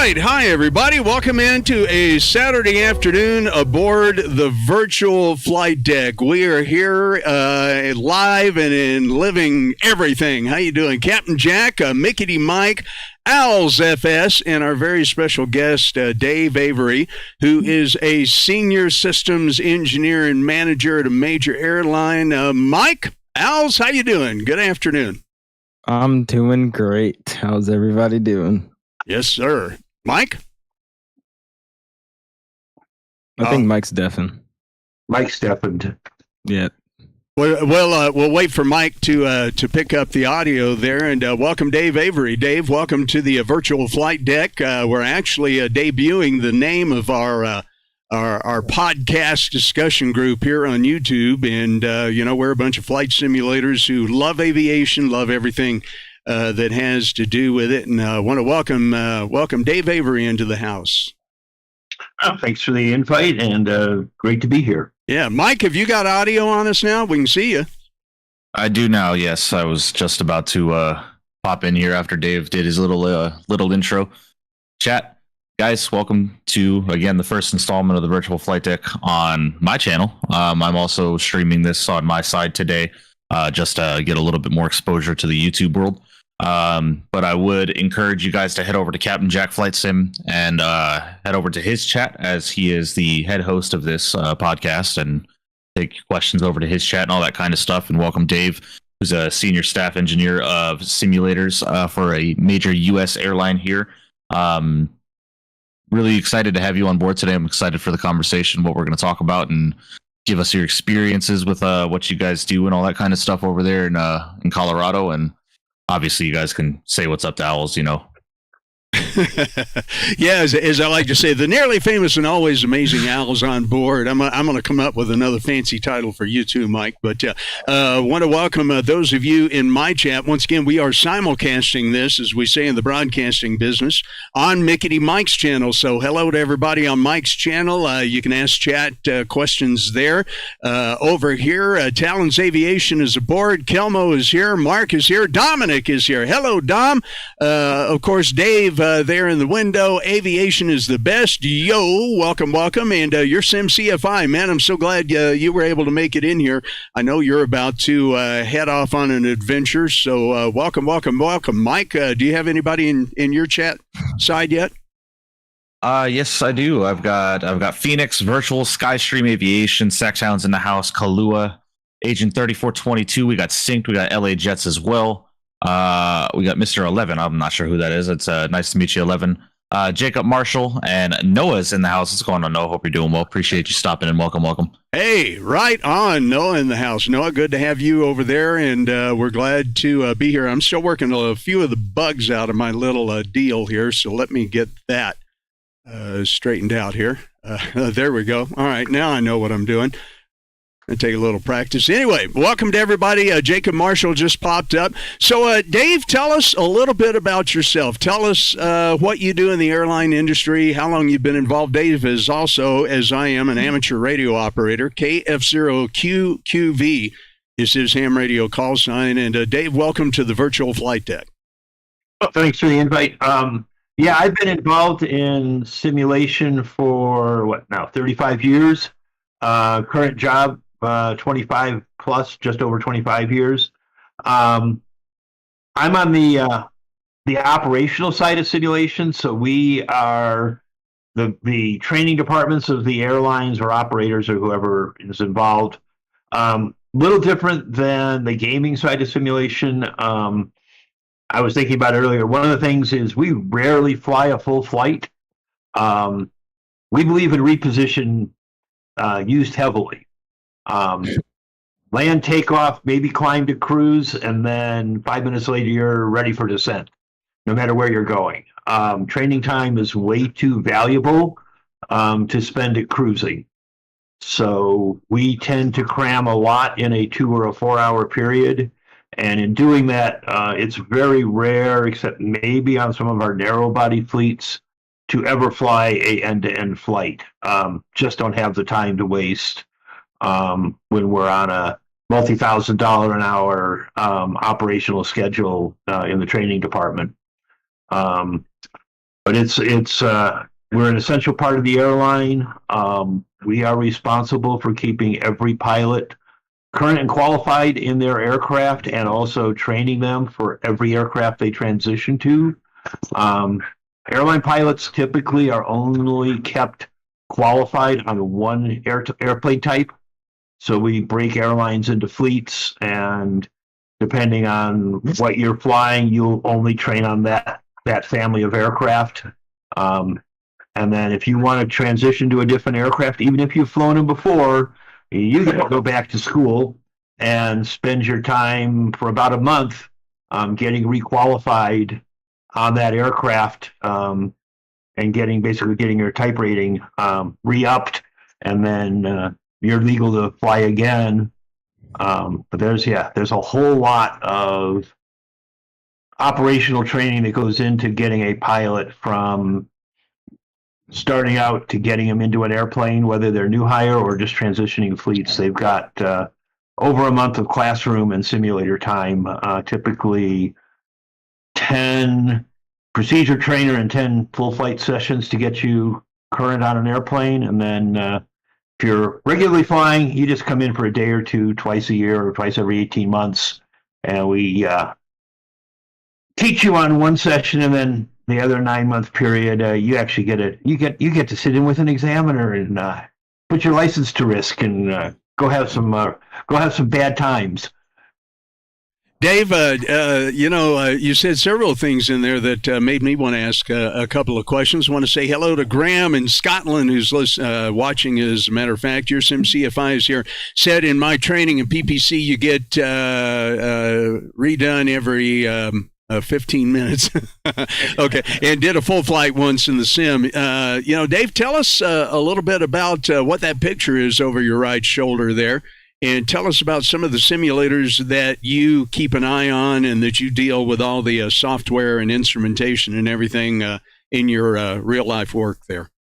right. Hi, everybody. Welcome into a Saturday afternoon aboard the Virtual FlightDeck. We are here live and in living everything. How you doing? Captain Jack, MickityyyMike, OwlzzFS, and our very special guest, Dave Avery, who is a senior systems engineer and manager at a major airline. Mike, Owls, how you doing? Good afternoon. I'm doing great. How's everybody doing? Yes, sir. Mike? I think Mike's deafened. Mike's deafened. Yeah. We'll wait for Mike to pick up the audio there, and welcome Dave Avery. Dave, welcome to the Virtual FlightDeck. We're actually debuting the name of our podcast discussion group here on YouTube, and we're a bunch of flight simulators who love aviation, love everything that has to do with it, and I want to welcome Dave Avery into the house. Thanks for the invite, and great to be here. Yeah, Mike, have you got audio on us now? We can see you. I do now, yes. I was just about to pop in here after Dave did his little intro. Chat, guys, welcome to, again, the first installment of the Virtual FlightDeck on my channel. I'm also streaming this on my side today, just to get a little bit more exposure to the YouTube world. But I would encourage you guys to head over to Captain Jack Flight Sim and head over to his chat, as he is the head host of this podcast, and take questions over to his chat and all that kind of stuff. And welcome Dave, who's a senior staff engineer of simulators for a major U.S. airline here. Really excited to have you on board today. I'm excited for the conversation, what we're going to talk about, and give us your experiences with what you guys do and all that kind of stuff over there in Colorado. And obviously, you guys can say what's up to Owls, Yeah, as I like to say, the nearly famous and always amazing Owls on board. I'm going to come up with another fancy title for you too, Mike. But want to welcome those of you in my chat. Once again, we are simulcasting this, as we say in the broadcasting business, on MickityyyMike's channel. So hello to everybody on Mike's channel. You can ask chat questions there. Over here, Talon's Aviation is aboard. Kelmo is here. Mark is here. Dominic is here. Hello, Dom. Of course, Dave there in the window. Aviation is the best. Yo, welcome. And your Sim CFI, man, I'm so glad you were able to make it in here. I know you're about to head off on an adventure, so welcome. Mike, do you have anybody in your chat side yet? Yes, I do. I've got Phoenix, Virtual, Skystream Aviation, Saxhounds in the house, Kahlua, Agent 3422. We got Synced. We got LA Jets as well. We got Mr. 11. I'm not sure who that is. It's nice to meet you, 11. Jacob Marshall, and Noah's in the house. What's going on, Noah? Hope you're doing well. Appreciate you stopping in. Welcome. Hey, right on. Noah in the house. Noah, good to have you over there, and we're glad to be here. I'm still working a few of the bugs out of my little deal here, so let me get that straightened out here. There we go. All right, now I know what I'm doing. I take a little practice. Anyway, welcome to everybody. Jacob Marshall just popped up. So, Dave, tell us a little bit about yourself. Tell us what you do in the airline industry, how long you've been involved. Dave is also, as I am, an amateur radio operator. KF0QQV is his ham radio call sign. And, Dave, welcome to the Virtual FlightDeck. Well, thanks for the invite. Yeah, I've been involved in simulation for, 35 years. Current job, 25 plus, just over 25 years. I'm on the operational side of simulation, so we are the training departments of the airlines or operators or whoever is involved. Little different than the gaming side of simulation. I was thinking about it earlier. One of the things is we rarely fly a full flight. We believe in reposition used heavily. Land, takeoff, maybe climb to cruise, and then 5 minutes later you're ready for descent, no matter where you're going. Training time is way too valuable to spend it cruising. So we tend to cram a lot in a 2 or a 4 hour period. And in doing that, it's very rare, except maybe on some of our narrow body fleets, to ever fly a end-to-end flight. Just don't have the time to waste when we're on a multi-$1,000 an hour operational schedule in the training department. But we're an essential part of the airline. We are responsible for keeping every pilot current and qualified in their aircraft, and also training them for every aircraft they transition to. Airline pilots typically are only kept qualified on one airplane type. So we break airlines into fleets, and depending on what you're flying, you'll only train on that family of aircraft. And then if you want to transition to a different aircraft, even if you've flown them before, you got to go back to school and spend your time for about a month getting requalified on that aircraft, and basically getting your type rating re-upped, and then you're legal to fly again. But there's a whole lot of operational training that goes into getting a pilot from starting out to getting them into an airplane, whether they're new hire or just transitioning fleets. They've got over a month of classroom and simulator time, typically 10 procedure trainer and 10 full flight sessions to get you current on an airplane. And then if you're regularly flying, you just come in for a day or two, twice a year or twice every 18 months. And we teach you on one session, and then the other 9-month period, you actually get to sit in with an examiner and put your license to risk and go have some bad times. Dave, you said several things in there that made me want to ask a couple of questions. I want to say hello to Graham in Scotland, who's watching, as a matter of fact. Your SimCFI is here. Said in my training in PPC, you get redone every 15 minutes. Okay. And did a full flight once in the sim. Dave, tell us a little bit about what that picture is over your right shoulder there. And tell us about some of the simulators that you keep an eye on and that you deal with all the software and instrumentation and everything in your real life work there.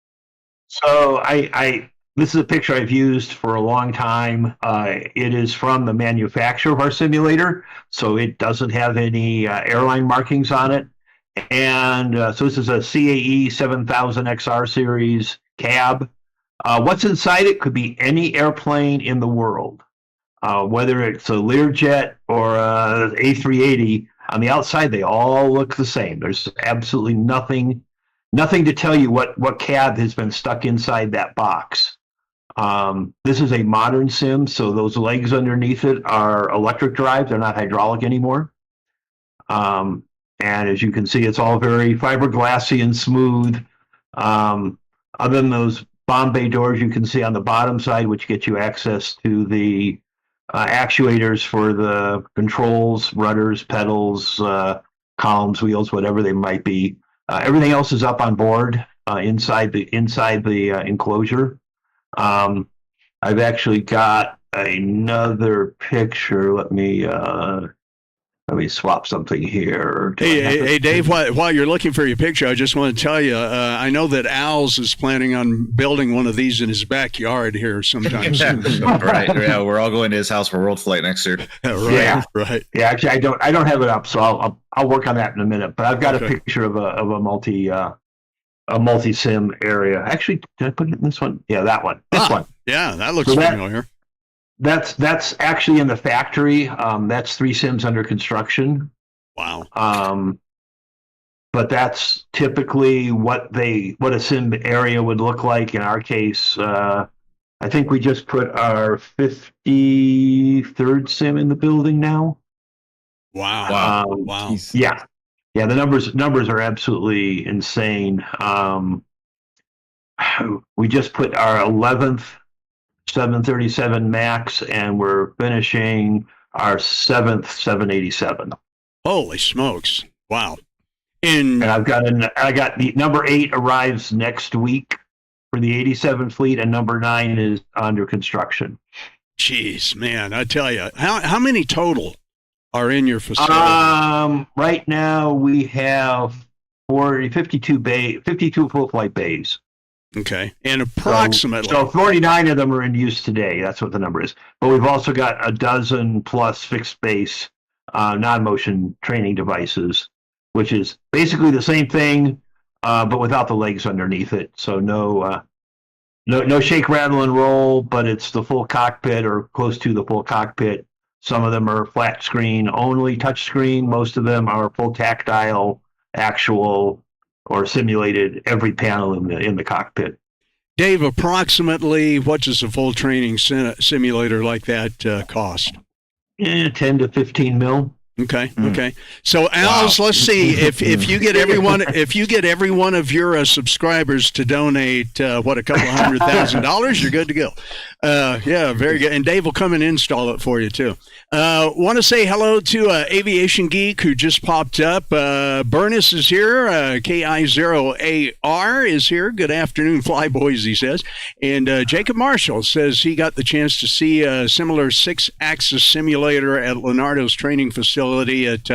So this is a picture I've used for a long time. It is from the manufacturer of our simulator, so it doesn't have any airline markings on it. And so this is a CAE 7000 XR series cab. What's inside it could be any airplane in the world, whether it's a Learjet or a A380. On the outside, they all look the same. There's absolutely nothing to tell you what cab has been stuck inside that box. This is a modern sim, so those legs underneath it are electric drive. They're not hydraulic anymore. And as you can see, it's all very fiberglassy and smooth. Other than those bomb bay doors you can see on the bottom side, which get you access to the actuators for the controls, rudders, pedals, columns, wheels, whatever they might be. Everything else is up on board inside the enclosure. I've actually got another picture. Let me swap something here. Hey, Dave, while you're looking for your picture, I just want to tell you, I know that Owlz is planning on building one of these in his backyard here sometime soon. Right. Yeah, we're all going to his house for World Flight next year. Right. Yeah, actually, I don't have it up, so I'll work on that in a minute. But I've got a picture of a multi-sim area. Actually, did I put it in this one? Yeah, that one. This one. Yeah, that looks familiar. That's actually in the factory. That's 3 sims under construction. Wow. But that's typically what a sim area would look like. In our case, I think we just put our 53rd sim in the building now. Wow. Wow. Yeah. Yeah, the numbers are absolutely insane. We just put our 11th 737 MAX, and we're finishing our 7th 787. Holy smokes! Wow. And I got the number 8 arrives next week for the 87 fleet, and number 9 is under construction. Jeez, man, I tell you, how many total are in your facility? Right now we have 52 full flight bays. Okay, and approximately so 49 of them are in use today. That's what the number is. But we've also got a dozen plus fixed base non-motion training devices, which is basically the same thing. but without the legs underneath it. So no shake, rattle, and roll, but it's the full cockpit or close to the full cockpit. Some of them are flat screen only, touch screen. Most of them are full tactile, actual or simulated every panel in the cockpit. Dave, approximately what does a full training simulator like that cost? 10 to 15 mil. Okay. Okay. So, Al's, let's see if you get every one of your subscribers to donate a couple $100,000, you're good to go. Yeah, very good. And Dave will come and install it for you too. Want to say hello to Aviation Geek who just popped up. Burness is here. KI0AR is here. Good afternoon, Flyboys, he says. And Jacob Marshall says he got the chance to see a similar 6-axis simulator at Leonardo's training facility at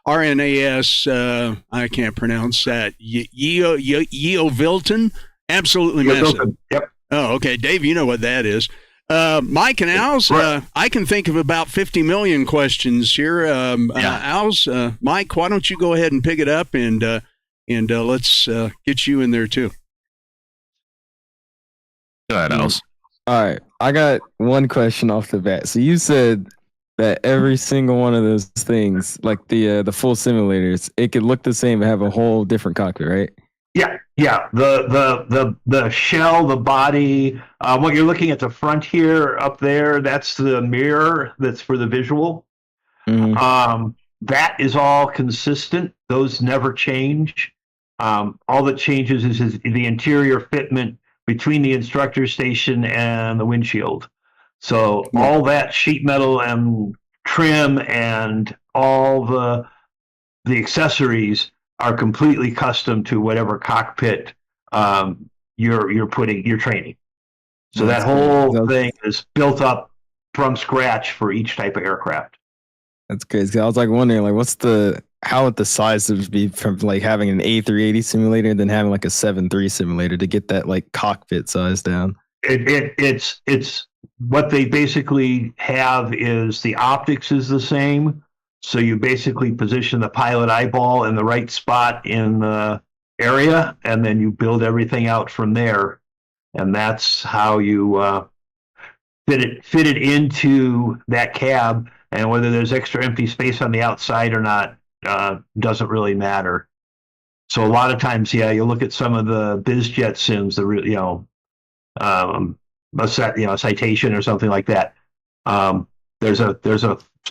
RNAS. I can't pronounce that. Yeovilton. Absolutely massive. Yep. Oh, okay. Dave, you know what that is. Mike and Al's, I can think of about 50 million questions here. Al's, Mike, why don't you go ahead and pick it up and let's get you in there too. Go ahead, Al's. All right. I got one question off the bat. So you said that every single one of those things, like the full simulators, it could look the same but have a whole different cockpit, right? Yeah. The shell, the body, what you're looking at the front here up there, that's the mirror that's for the visual. Mm-hmm. That is all consistent. Those never change. All that changes is the interior fitment between the instructor station and the windshield. So all that sheet metal and trim and all the accessories are completely custom to whatever cockpit you're training. So that whole thing is built up from scratch for each type of aircraft. That's crazy. I was like wondering, like, how would the size be from like having an A380 simulator and then having like a 7.3 simulator to get that like cockpit size down? It's what they basically have is the optics is the same. So you basically position the pilot eyeball in the right spot in the area, and then you build everything out from there. And that's how you fit it into that cab. And whether there's extra empty space on the outside or not doesn't really matter. So a lot of times, you look at some of the BizJet sims, a Citation or something like that. There's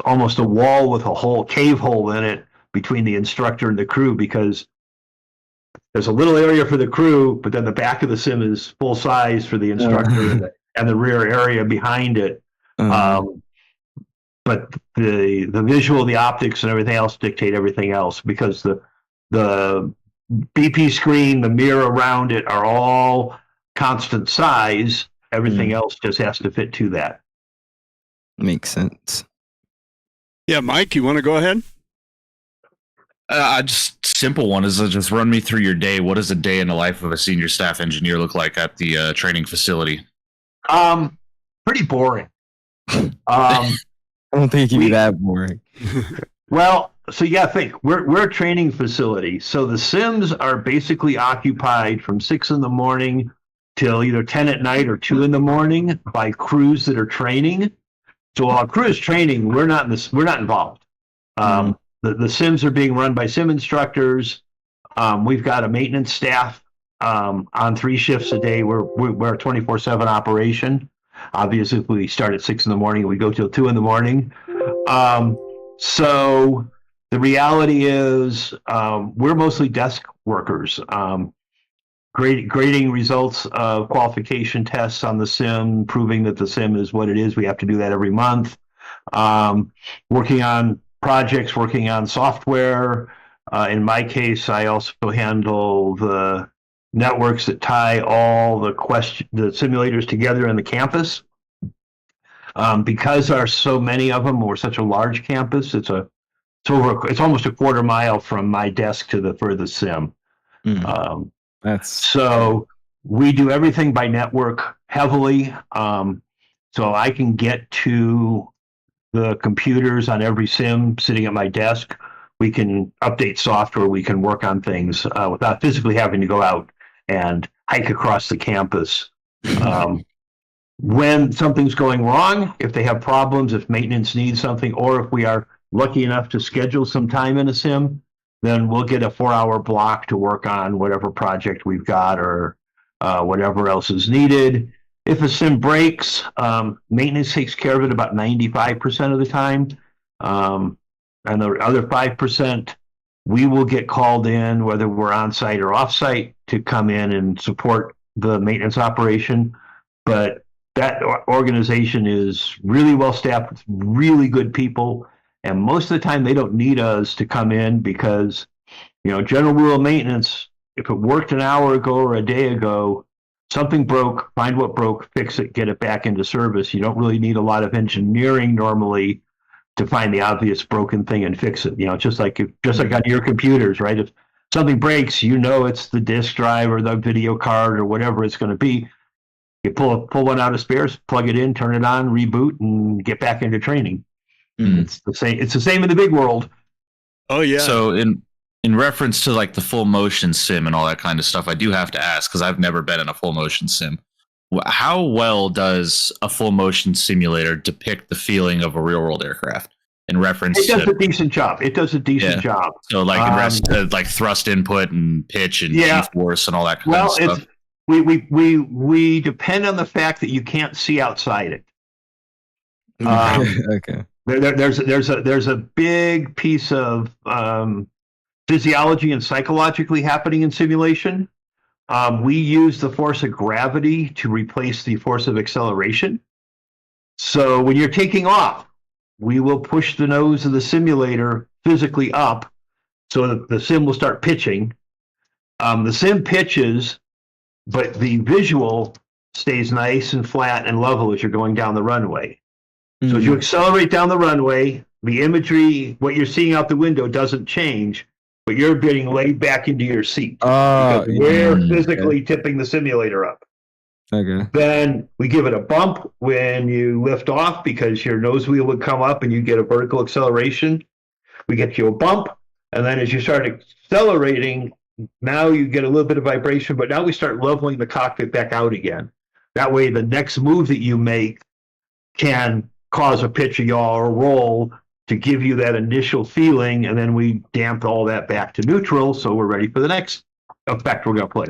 almost a wall with a whole cave hole in it between the instructor and the crew, because there's a little area for the crew, but then the back of the sim is full size for the instructor and the rear area behind it. But the visual, the optics, and everything else dictate everything else, because the BP screen, the mirror around it are all constant size. Everything else just has to fit to that. Makes sense. Yeah, Mike, you want to go ahead? Just simple one is just run me through your day. What does a day in the life of a senior staff engineer look like at the training facility? Pretty boring. I don't think it can be that boring. Well, so think we're a training facility. So the sims are basically occupied from 6 a.m. till either 10 p.m. or 2 a.m. by crews that are training. So while a crew is training, we're not involved. The sims are being run by sim instructors. We've got a maintenance staff on 3 shifts a day. We're a 24/7 operation. Obviously, if we start at 6 a.m, we go till 2 a.m. So the reality is we're mostly desk workers. Grading results of qualification tests on the sim, proving that the sim is what it is. We have to do that every month. Working on projects, working on software. In my case, I also handle the networks that tie all the simulators together in the campus. Because there are so many of them, we're such a large campus. It's almost a quarter mile from my desk to the furthest sim. So we do everything by network heavily. So I can get to the computers on every sim sitting at my desk we can update software, we can work on things without physically having to go out and hike across the campus. When something's going wrong, if they have problems, if maintenance needs something, or if we are lucky enough to schedule some time in a sim, then we'll get a 4-hour block to work on whatever project we've got or whatever else is needed. If a sim breaks, maintenance takes care of it about 95% of the time. And the other 5%, we will get called in, whether we're on site or off site, to come in and support the maintenance operation. But that organization is really well staffed with really good people. And most of the time, they don't need us to come in because, general rule of maintenance, if it worked an hour ago or a day ago, something broke, find what broke, fix it, get it back into service. You don't really need a lot of engineering normally to find the obvious broken thing and fix it. Just like on your computers, right? If something breaks, it's the disk drive or the video card or whatever it's going to be. You pull one out of spares, plug it in, turn it on, reboot, and get back into training. Mm-hmm. It's the same in the big world. Oh yeah. So in reference to like the full motion sim and all that kind of stuff, I do have to ask, because I've never been in a full motion sim. How well does a full motion simulator depict the feeling of a real world aircraft? In reference, it does a decent job. Job. So like in reference to like thrust input and pitch and G-force and all that kind of stuff. We depend on the fact that you can't see outside it. Okay. There's a big piece of physiology and psychologically happening in simulation. We use the force of gravity to replace the force of acceleration. So when you're taking off, we will push the nose of the simulator physically up so that the sim will start pitching. The sim pitches, but the visual stays nice and flat and level as you're going down the runway. Mm-hmm. So as you accelerate down the runway, the imagery, what you're seeing out the window doesn't change, but you're getting laid back into your seat. Because we're physically tipping the simulator up. Okay. Then we give it a bump when you lift off because your nose wheel would come up and you get a vertical acceleration. We get you a bump, and then as you start accelerating, now you get a little bit of vibration, but now we start leveling the cockpit back out again. That way the next move that you make can cause a pitch, a yaw, or roll to give you that initial feeling, and then we damp all that back to neutral, so we're ready for the next effect we're going to play.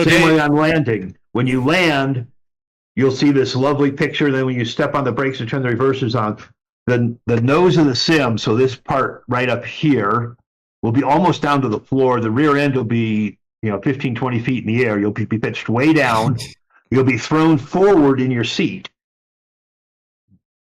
Same way on landing. When you land, you'll see this lovely picture. Then when you step on the brakes and turn the reversers on, the nose of the sim, so this part right up here, will be almost down to the floor. The rear end will be 15, 20 feet in the air. You'll be pitched way down. You'll be thrown forward in your seat.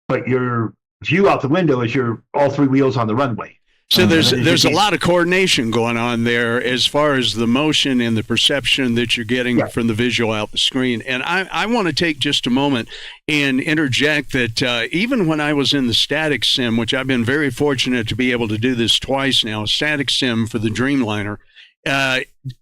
But your view out the window is all three wheels on the runway. So there's a lot of coordination going on there as far as the motion and the perception that you're getting from the visual out the screen. And I want to take just a moment and interject that even when I was in the static sim, which I've been very fortunate to be able to do this twice now, static sim for the Dreamliner,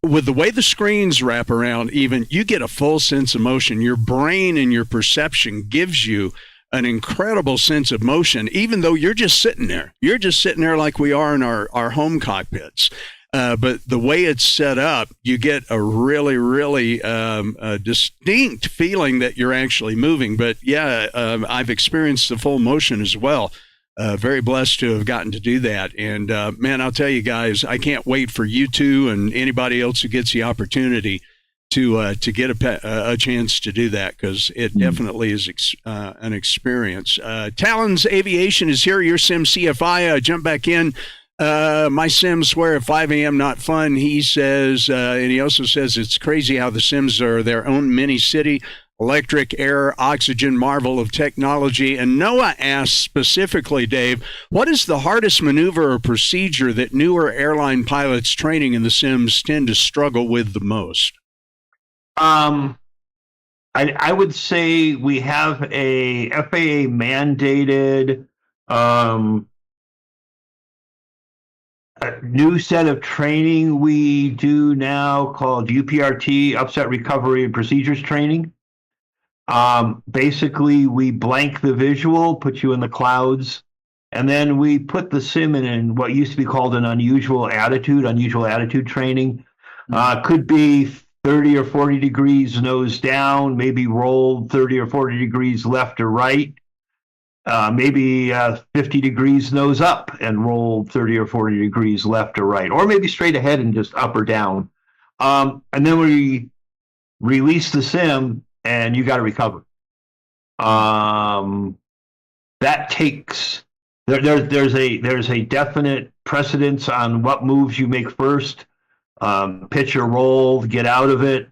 with the way the screens wrap around, even you get a full sense of motion. Your brain and your perception gives you an incredible sense of motion, even though you're just sitting there. You're just sitting there like we are in our home cockpits. But the way it's set up, you get a really, really distinct feeling that you're actually moving. But I've experienced the full motion as well. Very blessed to have gotten to do that. And man, I'll tell you guys, I can't wait for you two and anybody else who gets the opportunity to get a chance to do that, because it definitely is an experience. Talon's Aviation is here, your Sim CFI. Jump back in. My Sims swear at 5 a.m. not fun, he says, and he also says it's crazy how the Sims are their own mini city, electric, air, oxygen, marvel of technology. And Noah asks specifically, Dave, what is the hardest maneuver or procedure that newer airline pilots training in the Sims tend to struggle with the most? I would say we have a FAA mandated a new set of training we do now called UPRT, Upset Recovery and Procedures Training. Basically, we blank the visual, put you in the clouds, And then we put the sim in what used to be called an unusual attitude training. Could be 30 or 40 degrees nose down, maybe rolled 30 or 40 degrees left or right. Maybe 50 degrees nose up and roll 30 or 40 degrees left or right, or maybe straight ahead and just up or down. And then we release the sim and you got to recover. That takes, there's a definite precedence on what moves you make first, pitch or roll, get out of it.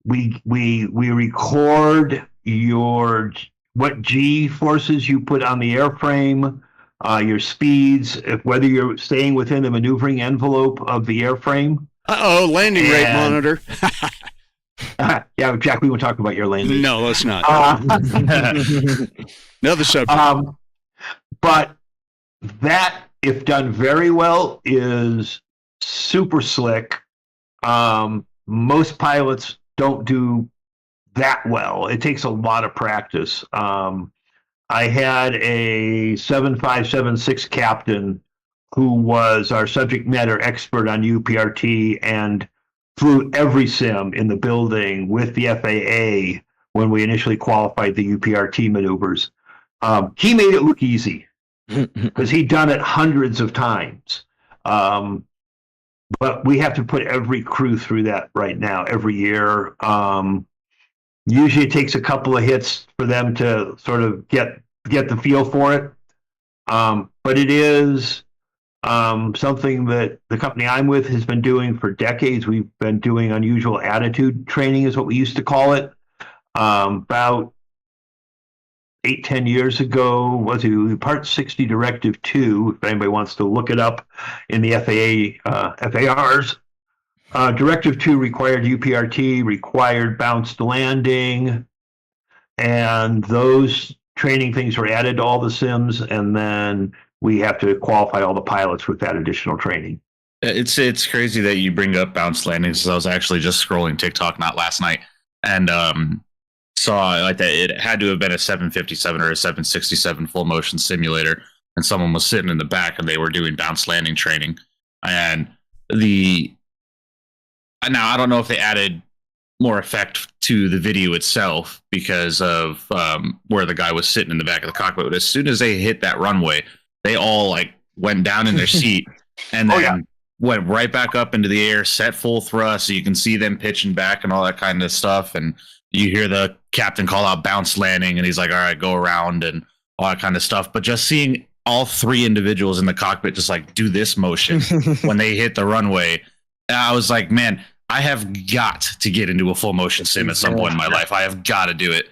We record what G forces you put on the airframe, your speeds, whether you're staying within the maneuvering envelope of the airframe. Landing rate monitor. Yeah, Jack, we won't talk about your landing. No, let's not. Another subject. But that, if done very well, is super slick. Most pilots don't do that well. It takes a lot of practice. I had a 7576 captain who was our subject matter expert on UPRT and flew every sim in the building with the FAA when we initially qualified the UPRT maneuvers. He made it look easy because he'd done it hundreds of times. But we have to put every crew through that right now, every year. Usually it takes a couple of hits for them to sort of get the feel for it. But it is something that the company I'm with has been doing for decades. We've been doing unusual attitude training is what we used to call it. About 8-10 years ago, was it Part 60 Directive 2, if anybody wants to look it up in the FARs. Directive 2 required UPRT, required bounced landing, and those training things were added to all the sims, and then we have to qualify all the pilots with that additional training. It's crazy that you bring up bounced landings. I was actually just scrolling TikTok, not last night, and saw like that it had to have been a 757 or a 767 full motion simulator, and someone was sitting in the back and they were doing bounced landing training. And now I don't know if they added more effect to the video itself because of where the guy was sitting in the back of the cockpit. But as soon as they hit that runway, they all like went down in their seat and then went right back up into the air, set full thrust, so you can see them pitching back and all that kind of stuff. And you hear the captain call out bounce landing, and he's like, all right, go around and all that kind of stuff. But just seeing all three individuals in the cockpit just like do this motion when they hit the runway, I was like, man, I have got to get into a full motion sim at some point in my life. I have got to do it.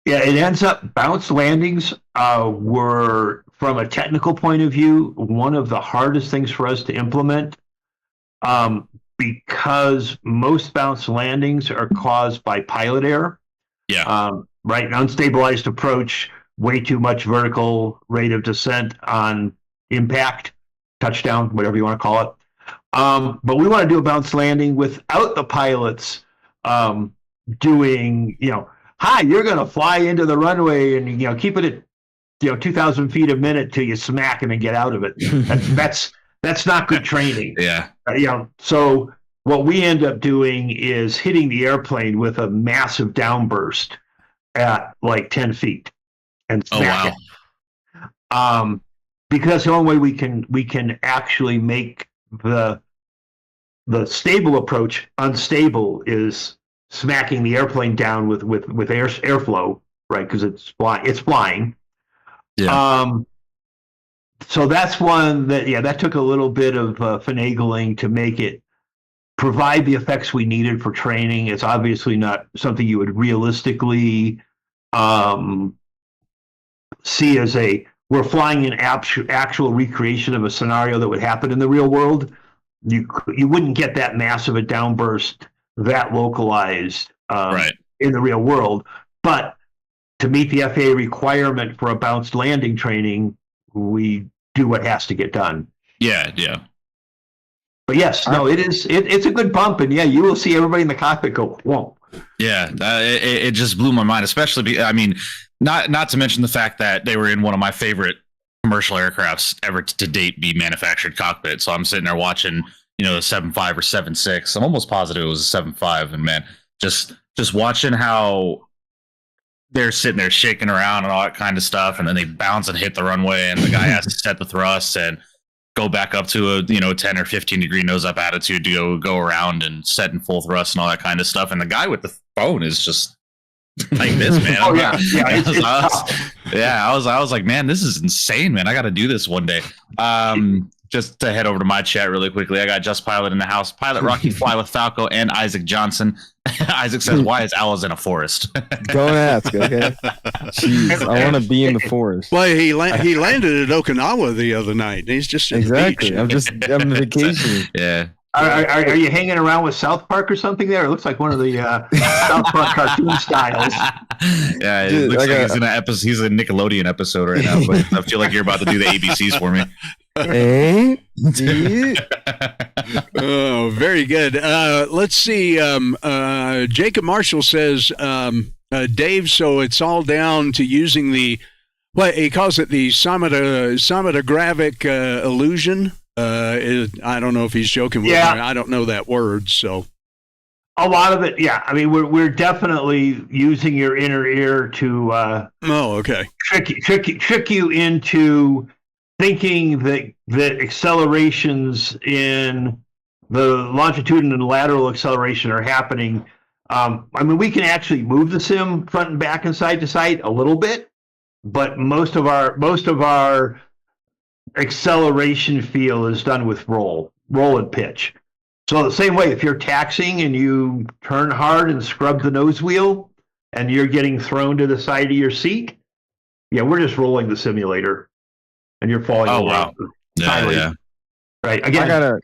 Yeah, it ends up bounce landings were, from a technical point of view, one of the hardest things for us to implement because most bounce landings are caused by pilot error. Yeah. Right, an unstabilized approach, way too much vertical rate of descent on impact, touchdown, whatever you want to call it. But we want to do a bounce landing without the pilots doing, hi, you're going to fly into the runway and, keep it at, 2,000 feet a minute till you smack and then get out of it. That's not good training. Yeah. So what we end up doing is hitting the airplane with a massive downburst at like 10 feet and smack it. Because that's the only way we can actually make the stable approach unstable is smacking the airplane down with airflow, right? Because it's flying. Yeah. So that's one that took a little bit of finagling to make it provide the effects we needed for training. It's obviously not something you would realistically see as we're flying an actual recreation of a scenario that would happen in the real world. You wouldn't get that massive a downburst that localized in the real world. But to meet the FAA requirement for a bounced landing training, we do what has to get done. Yeah. But yes, it's a good bump, and you will see everybody in the cockpit go, whoa. Yeah, it just blew my mind, especially, Not to mention the fact that they were in one of my favorite commercial aircrafts ever to date be manufactured cockpit. So I'm sitting there watching, the 7.5 or 7.6. I'm almost positive it was a 7.5, and man, just watching how they're sitting there shaking around and all that kind of stuff, and then they bounce and hit the runway, and the guy has to set the thrust and go back up to a 10 or 15 degree nose up attitude to go around and set in full thrust and all that kind of stuff. And the guy with the phone is just like this, man. Oh yeah, yeah. I was like, man, this is insane, man. I got to do this one day. Just to head over to my chat really quickly, I got Just Pilot in the house. Pilot Rocky Fly with Falco and Isaac Johnson. Isaac says, "Why is Owls in a forest?" Don't ask, okay? Jeez, I want to be in the forest. Well, he landed at Okinawa the other night. He's just at exactly. The beach. I'm vacationing. Yeah. Are you hanging around with South Park or something there? It looks like one of the South Park cartoon styles. Yeah, it looks like he's in an episode. He's a Nickelodeon episode right now, but I feel like you're about to do the ABCs for me. Hey, oh, very good. Let's see. Jacob Marshall says, Dave, so it's all down to using he calls it the cinematographic illusion. I don't know if he's joking with me. I don't know that word, so. A lot of it, yeah. I mean, we're definitely using your inner ear to trick you into thinking that accelerations in the longitudinal and lateral acceleration are happening. I mean, we can actually move the sim front and back and side to side a little bit, but most of our acceleration feel is done with roll and pitch. So the same way, if you're taxiing and you turn hard and scrub the nose wheel and you're getting thrown to the side of your seat, we're just rolling the simulator and you're falling over. Wow. Yeah. Right. Again,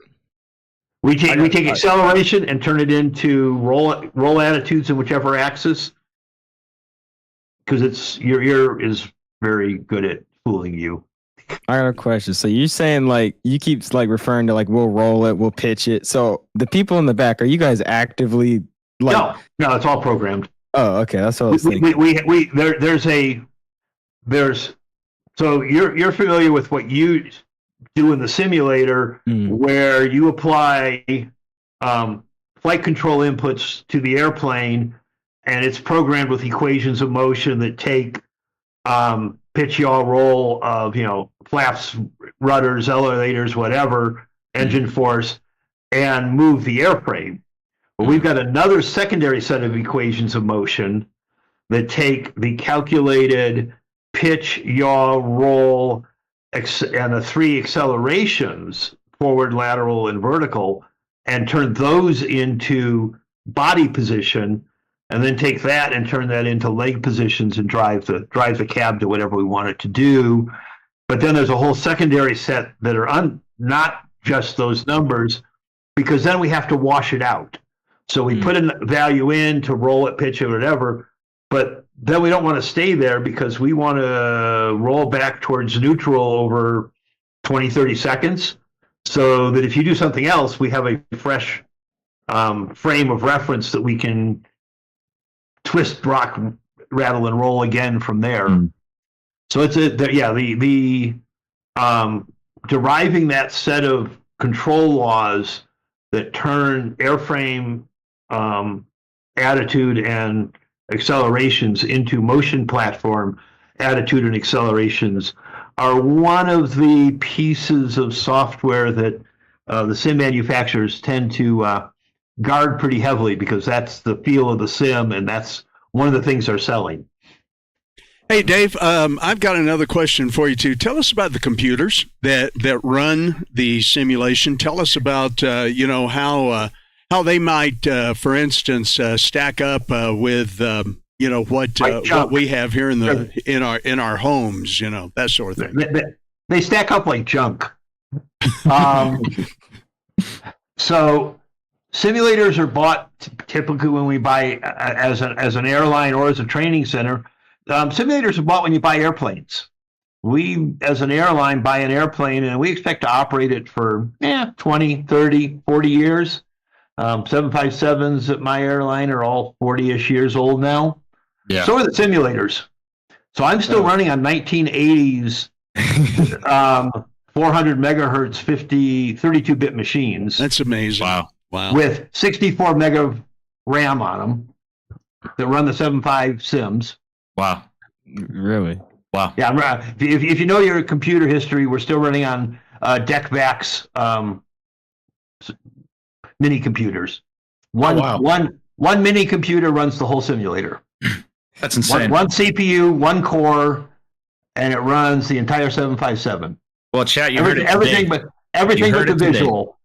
we take acceleration and turn it into roll attitudes in whichever axis, because your ear is very good at fooling you. I got a question. So you're saying you keep referring to we'll roll it, we'll pitch it. So the people in the back, are you guys actively No, it's all programmed. Oh, okay. That's what I was thinking. So you're familiar with what you do in the simulator, where you apply flight control inputs to the airplane, and it's programmed with equations of motion that take pitch, yaw, roll of flaps, rudders, elevators, whatever, engine force, and move the airframe. But we've got another secondary set of equations of motion that take the calculated pitch, yaw, roll, and the three accelerations, forward, lateral, and vertical, and turn those into body position, and then take that and turn that into leg positions and drive the cab to whatever we want it to do. But then there's a whole secondary set that are not just those numbers, because then we have to wash it out. So we put a value in to roll it, pitch it, whatever, but then we don't want to stay there because we want to roll back towards neutral over 20, 30 seconds, so that if you do something else, we have a fresh frame of reference that we can twist, rock, rattle, and roll again from there. So it's the deriving that set of control laws that turn airframe attitude and accelerations into motion platform attitude and accelerations are one of the pieces of software that the sim manufacturers tend to guard pretty heavily, because that's the feel of the sim, and that's one of the things they're selling. Hey, Dave, I've got another question for you, too. Tell us about the computers that run the simulation. Tell us about, how they might, for instance, stack up with, what we have here in our homes, that sort of thing. They stack up like junk. So simulators are bought typically when we buy as an airline or as a training center. Simulators are bought when you buy airplanes. We, as an airline, buy an airplane, and we expect to operate it for 20, 30, 40 years. 757s at my airline are all 40-ish years old now. Yeah. So are the simulators. So I'm still running on 1980s 400 megahertz 32-bit machines. That's amazing. Wow. With 64 meg of RAM on them that run the 7.5 sims. Wow. Really? Wow. Yeah, if you know your computer history, we're still running on DECVAX mini computers. One mini computer runs the whole simulator. That's insane. One CPU, one core, and it runs the entire 757. Well, chat, everything but the visual.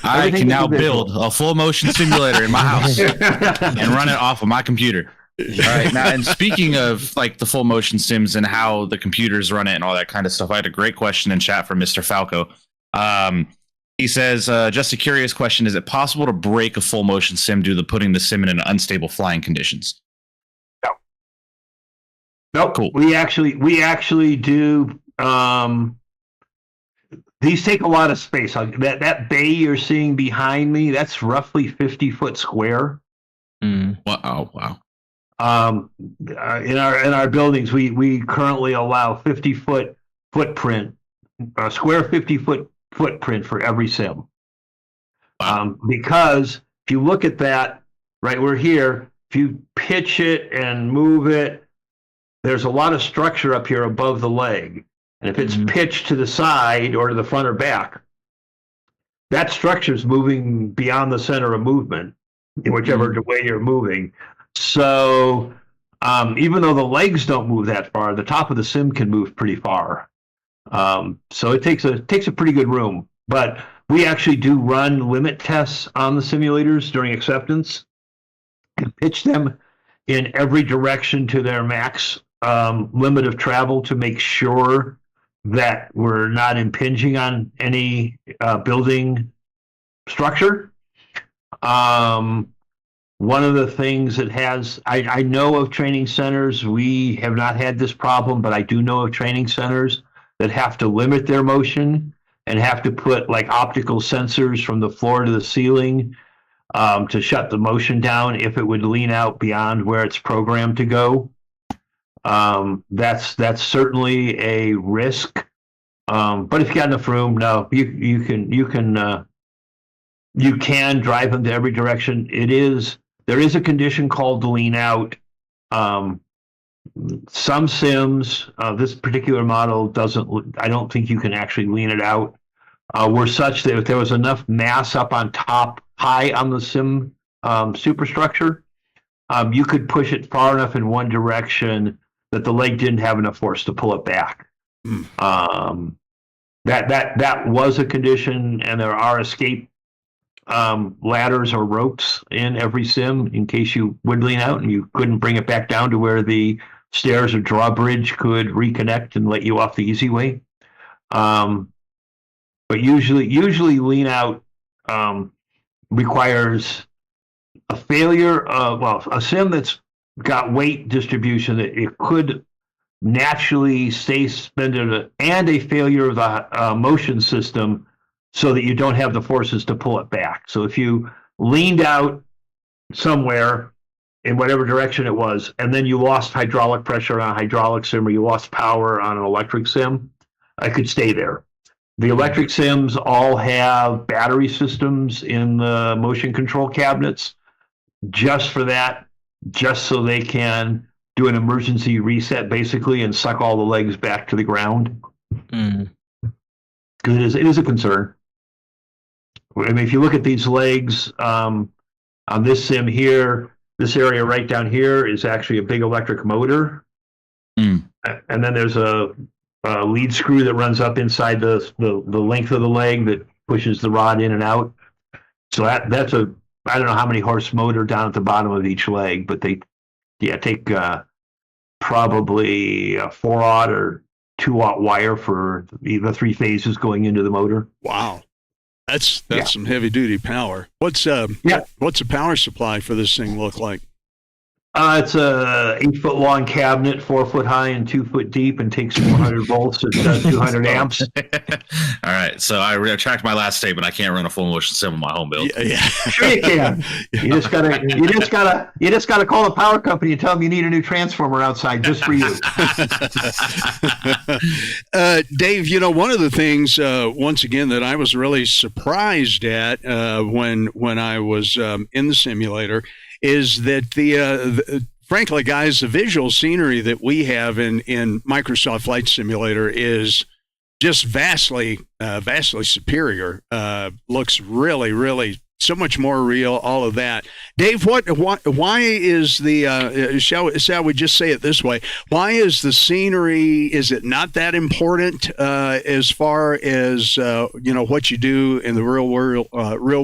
I can now build a full motion simulator in my house and run it off of my computer. All right. Now, and speaking of like the full motion sims and how the computers run it and all that kind of stuff, I had a great question in chat from Mr. Falco. He says, just a curious question. Is it possible to break a full motion sim due to putting the sim in unstable flying conditions? No. Nope. Cool. We actually do. These take a lot of space. That bay you're seeing behind me, that's roughly 50 foot square. Wow. In our buildings, we currently allow 50 foot footprint, a square 50 foot footprint for every sim. Because if you look at that, right, we're here. If you pitch it and move it, there's a lot of structure up here above the leg. And if it's pitched to the side or to the front or back, that structure is moving beyond the center of movement in whichever way you're moving. So even though the legs don't move that far, the top of the sim can move pretty far. So it takes a pretty good room. But we actually do run limit tests on the simulators during acceptance and pitch them in every direction to their max limit of travel to make sure that we're not impinging on any building structure. One of the things that I know of training centers, we have not had this problem, but I do know of training centers that have to limit their motion and have to put like optical sensors from the floor to the ceiling to shut the motion down if it would lean out beyond where it's programmed to go. That's certainly a risk. But if you got enough room, no, you can drive them to every direction. There is a condition called lean out. Some sims, this particular model I don't think you can actually lean it out. We're such that if there was enough mass up on top, high on the sim superstructure, you could push it far enough in one direction that the leg didn't have enough force to pull it back. That was a condition, and there are escape ladders or ropes in every sim in case you would lean out and you couldn't bring it back down to where the stairs or drawbridge could reconnect and let you off the easy way. But usually lean out requires a failure of, a sim that's got weight distribution that it could naturally stay suspended, and a failure of the motion system so that you don't have the forces to pull it back. So if you leaned out somewhere in whatever direction it was, and then you lost hydraulic pressure on a hydraulic sim or you lost power on an electric sim, I could stay there. The electric sims all have battery systems in the motion control cabinets just for that, just so they can do an emergency reset basically and suck all the legs back to the ground. Because it is a concern. I mean, if you look at these legs on this sim here, this area right down here is actually a big electric motor. And then there's a lead screw that runs up inside the length of the leg that pushes the rod in and out. So that's I don't know how many horse motor down at the bottom of each leg, but they take probably a 4-aught or 2-aught wire for the 3 phases going into the motor. Wow. That's some heavy duty power. What's the power supply for this thing look like? It's a 8-foot long cabinet, 4 foot high and 2 foot deep, and takes 400 volts. It does 200 amps. All right, so I retract my last statement. I can't run a full motion sim on my home build. Yeah. Sure you can. You just gotta call the power company and tell them you need a new transformer outside just for you. Dave, you know, one of the things, once again, that I was really surprised at when I was in the simulator is that frankly, guys, the visual scenery that we have in Microsoft Flight Simulator is just vastly superior. Looks really so much more real, all of that. Dave, why is the shall we just say it this way? Why is the scenery, is it not that important as far as you know, what you do in the real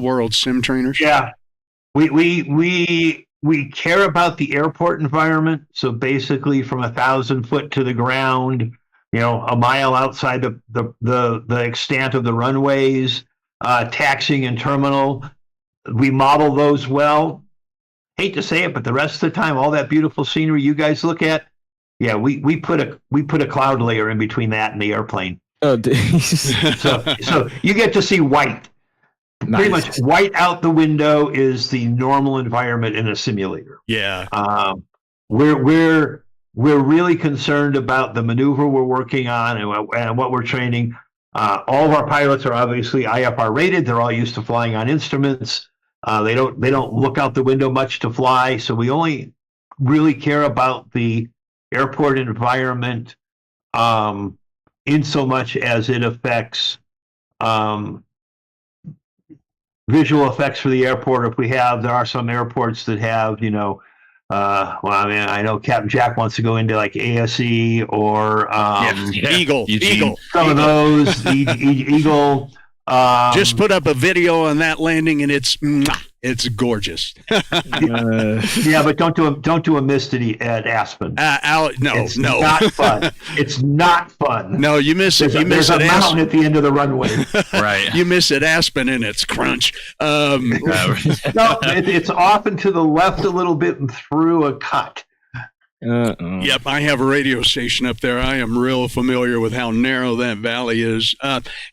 world sim trainers? Yeah. We care about the airport environment. So basically from 1,000 foot to the ground, you know, a mile outside the extent of the runways, taxiing and terminal, we model those well. Hate to say it, but the rest of the time, all that beautiful scenery you guys look at, yeah, we put a cloud layer in between that and the airplane. Oh, so you get to see white. Nice. Pretty much white out the window is the normal environment in a simulator. Yeah. We're really concerned about the maneuver we're working on and what we're training. All of our pilots are obviously IFR rated. They're all used to flying on instruments. They don't look out the window much to fly. So we only really care about the airport environment in so much as it affects visual effects for the airport. If there are some airports that have, you know, well, I mean, I know Captain Jack wants to go into like ASE or Eagle. Some of those, Eagle. Just put up a video on that landing, and it's gorgeous. Yeah, but don't do a mist at Aspen. No, it's not fun. It's not fun. No, you miss it. There's a mountain at the end of the runway. Right. You miss at Aspen, and it's crunch. No, it's off and to the left a little bit and through a cut. Yep, I have a radio station up there. I am real familiar with how narrow that valley is.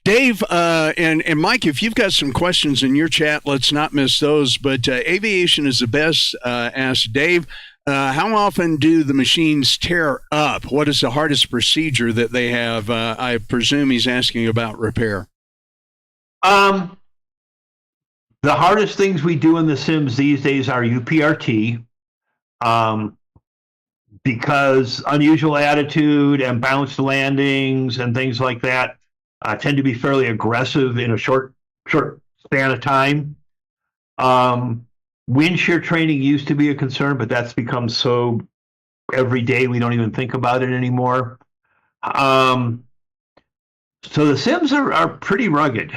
Dave and Mike, if you've got some questions in your chat, let's not miss those. But aviation is the best. Ask Dave, how often do the machines tear up? What is the hardest procedure that they have? I presume he's asking about repair. The hardest things we do in the sims these days are UPRT. Because unusual attitude and bounced landings and things like that tend to be fairly aggressive in a short span of time. Wind shear training used to be a concern, but that's become so every day we don't even think about it anymore. So the sims are pretty rugged.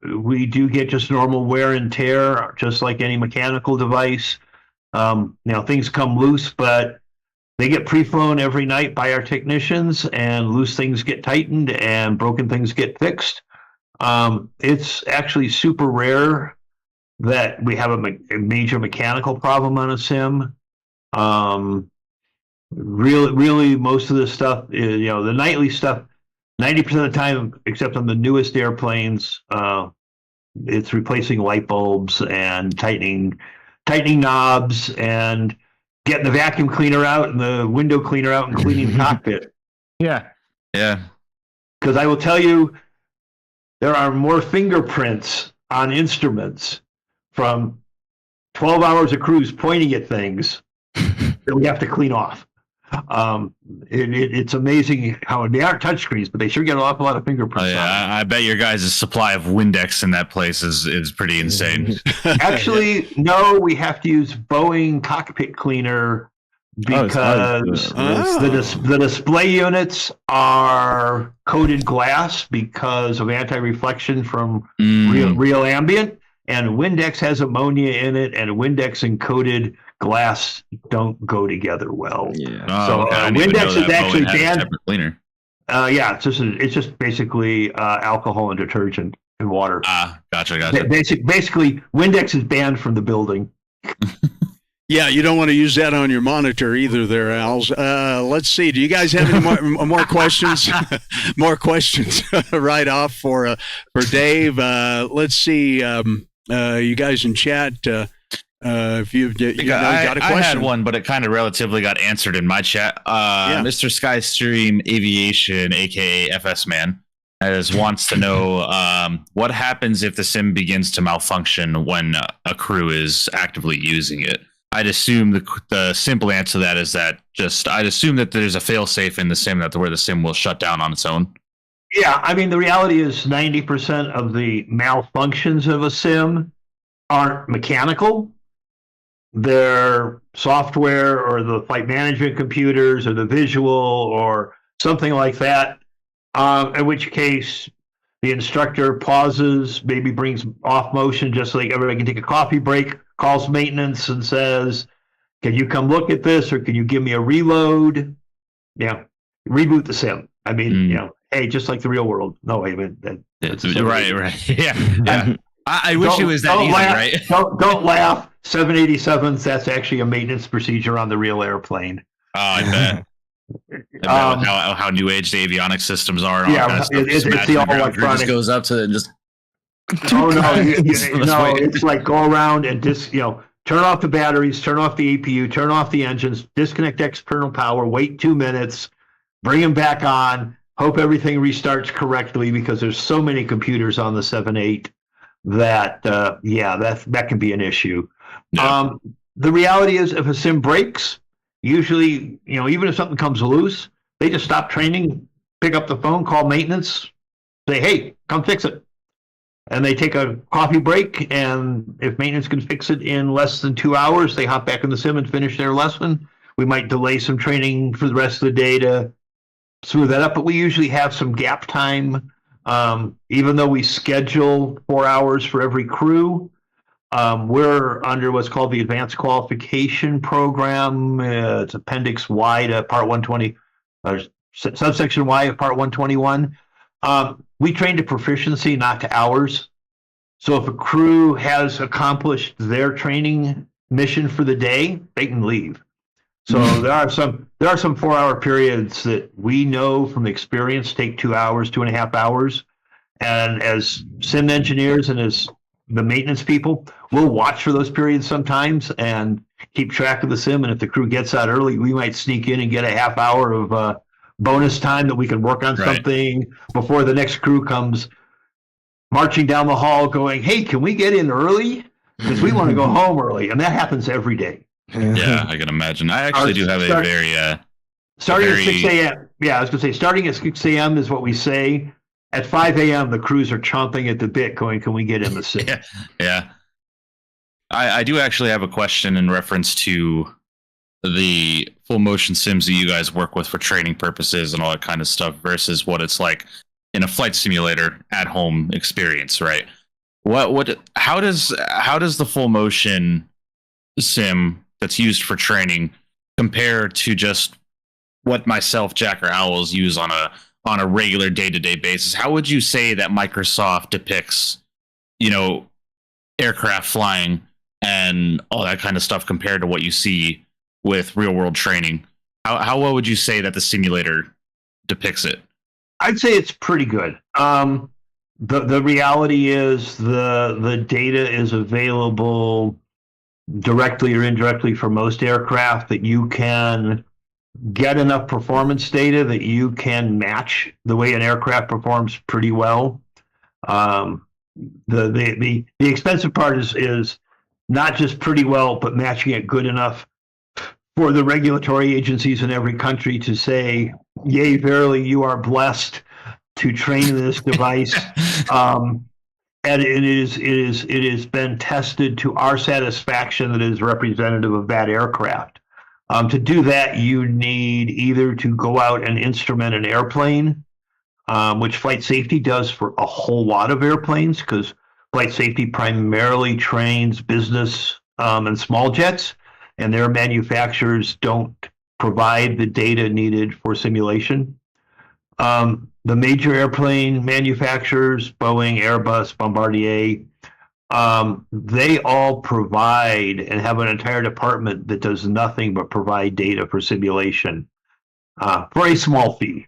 We do get just normal wear and tear, just like any mechanical device. Things come loose, but they get pre-flown every night by our technicians, and loose things get tightened and broken things get fixed. It's actually super rare that we have a major mechanical problem on a sim. Really, most of the stuff is, the nightly stuff, 90% of the time, except on the newest airplanes, it's replacing light bulbs and tightening knobs and getting the vacuum cleaner out and the window cleaner out and cleaning the cockpit. Yeah. Because I will tell you, there are more fingerprints on instruments from 12 hours of cruise pointing at things that we have to clean off. It's amazing how they aren't touchscreens, but they sure get an awful lot of fingerprints. I bet your guys' supply of Windex in that place is pretty insane. Actually, no, we have to use Boeing Cockpit Cleaner because the display units are coated glass because of anti-reflection from real ambient, and Windex has ammonia in it, and Windex and coated glass don't go together well. Yeah. So Windex is actually banned. Cleaner. Yeah, it's just basically alcohol and detergent and water. Gotcha. Basically, Windex is banned from the building. Yeah, you don't want to use that on your monitor either there, Owls. Let's see. Do you guys have any more questions? More questions right off for Dave. Let's see. You guys in chat, if you've got a question. I had one, but it kind of relatively got answered in my chat. Mr. Skystream Aviation, aka FS Man, wants to know what happens if the sim begins to malfunction when a crew is actively using it. I'd assume the simple answer to that is that I'd assume that there's a failsafe in the sim where the sim will shut down on its own. Yeah, I mean, the reality is 90% of the malfunctions of a sim aren't mechanical. They're software or the flight management computers or the visual or something like that, in which case the instructor pauses, maybe brings off motion just so everybody can take a coffee break, calls maintenance and says, can you come look at this or can you give me a reload? Yeah, reboot the sim. I mean, hey, just like the real world. No, wait a minute. Right. Yeah. I wish it was that easy, right? Don't laugh. 787s, that's actually a maintenance procedure on the real airplane. Oh, I bet. How new age the avionics systems are. And all that it's the all electronic. It just goes up to just. Oh no, no! It's like go around and turn off the batteries, turn off the APU, turn off the engines, disconnect external power, wait 2 minutes, bring them back on, hope everything restarts correctly because there's so many computers on the 7.8 that that can be an issue. Yeah. The reality is, if a sim breaks, usually even if something comes loose, they just stop training, pick up the phone, call maintenance, say, hey, come fix it. And they take a coffee break, and if maintenance can fix it in less than 2 hours, they hop back in the sim and finish their lesson. We might delay some training for the rest of the day to smooth that up, but we usually have some gap time. Even though we schedule 4 hours for every crew, we're under what's called the Advanced Qualification Program. It's Appendix Y to Part 120, subsection Y of Part 121. We train to proficiency, not to hours. So if a crew has accomplished their training mission for the day, they can leave. So there are some 4 hour periods that we know from experience take 2 hours, 2.5 hours. And as sim engineers and as the maintenance people, we'll watch for those periods sometimes and keep track of the sim. And if the crew gets out early, we might sneak in and get a half hour of bonus time that we can work on something before the next crew comes marching down the hall going, hey, can we get in early? Because we want to go home early. And that happens every day. Yeah, I can imagine. I actually do have a very... starting at 6 a.m. Yeah, I was going to say, starting at 6 a.m. is what we say. At 5 a.m., the crews are chomping at the bit going, can we get in the sim? Yeah. I do actually have a question in reference to the full motion sims that you guys work with for training purposes and all that kind of stuff versus what it's like in a flight simulator at home experience, right? How does the full motion sim that's used for training compare to just what myself, Jack, or Owls use on a regular day-to-day basis? How would you say that Microsoft depicts, aircraft flying and all that kind of stuff compared to what you see with real-world training? How well would you say that the simulator depicts it? I'd say it's pretty good. The reality is the data is available directly or indirectly for most aircraft that you can get enough performance data that you can match the way an aircraft performs pretty well. The expensive part is not just pretty well, but matching it good enough for the regulatory agencies in every country to say, yay, verily, you are blessed to train this device. And it has been tested to our satisfaction that it is representative of that aircraft. To do that, you need either to go out and instrument an airplane, which flight safety does for a whole lot of airplanes, because flight safety primarily trains business and small jets, and their manufacturers don't provide the data needed for simulation. The major airplane manufacturers, Boeing, Airbus, Bombardier, They all provide and have an entire department that does nothing but provide data for simulation for a small fee.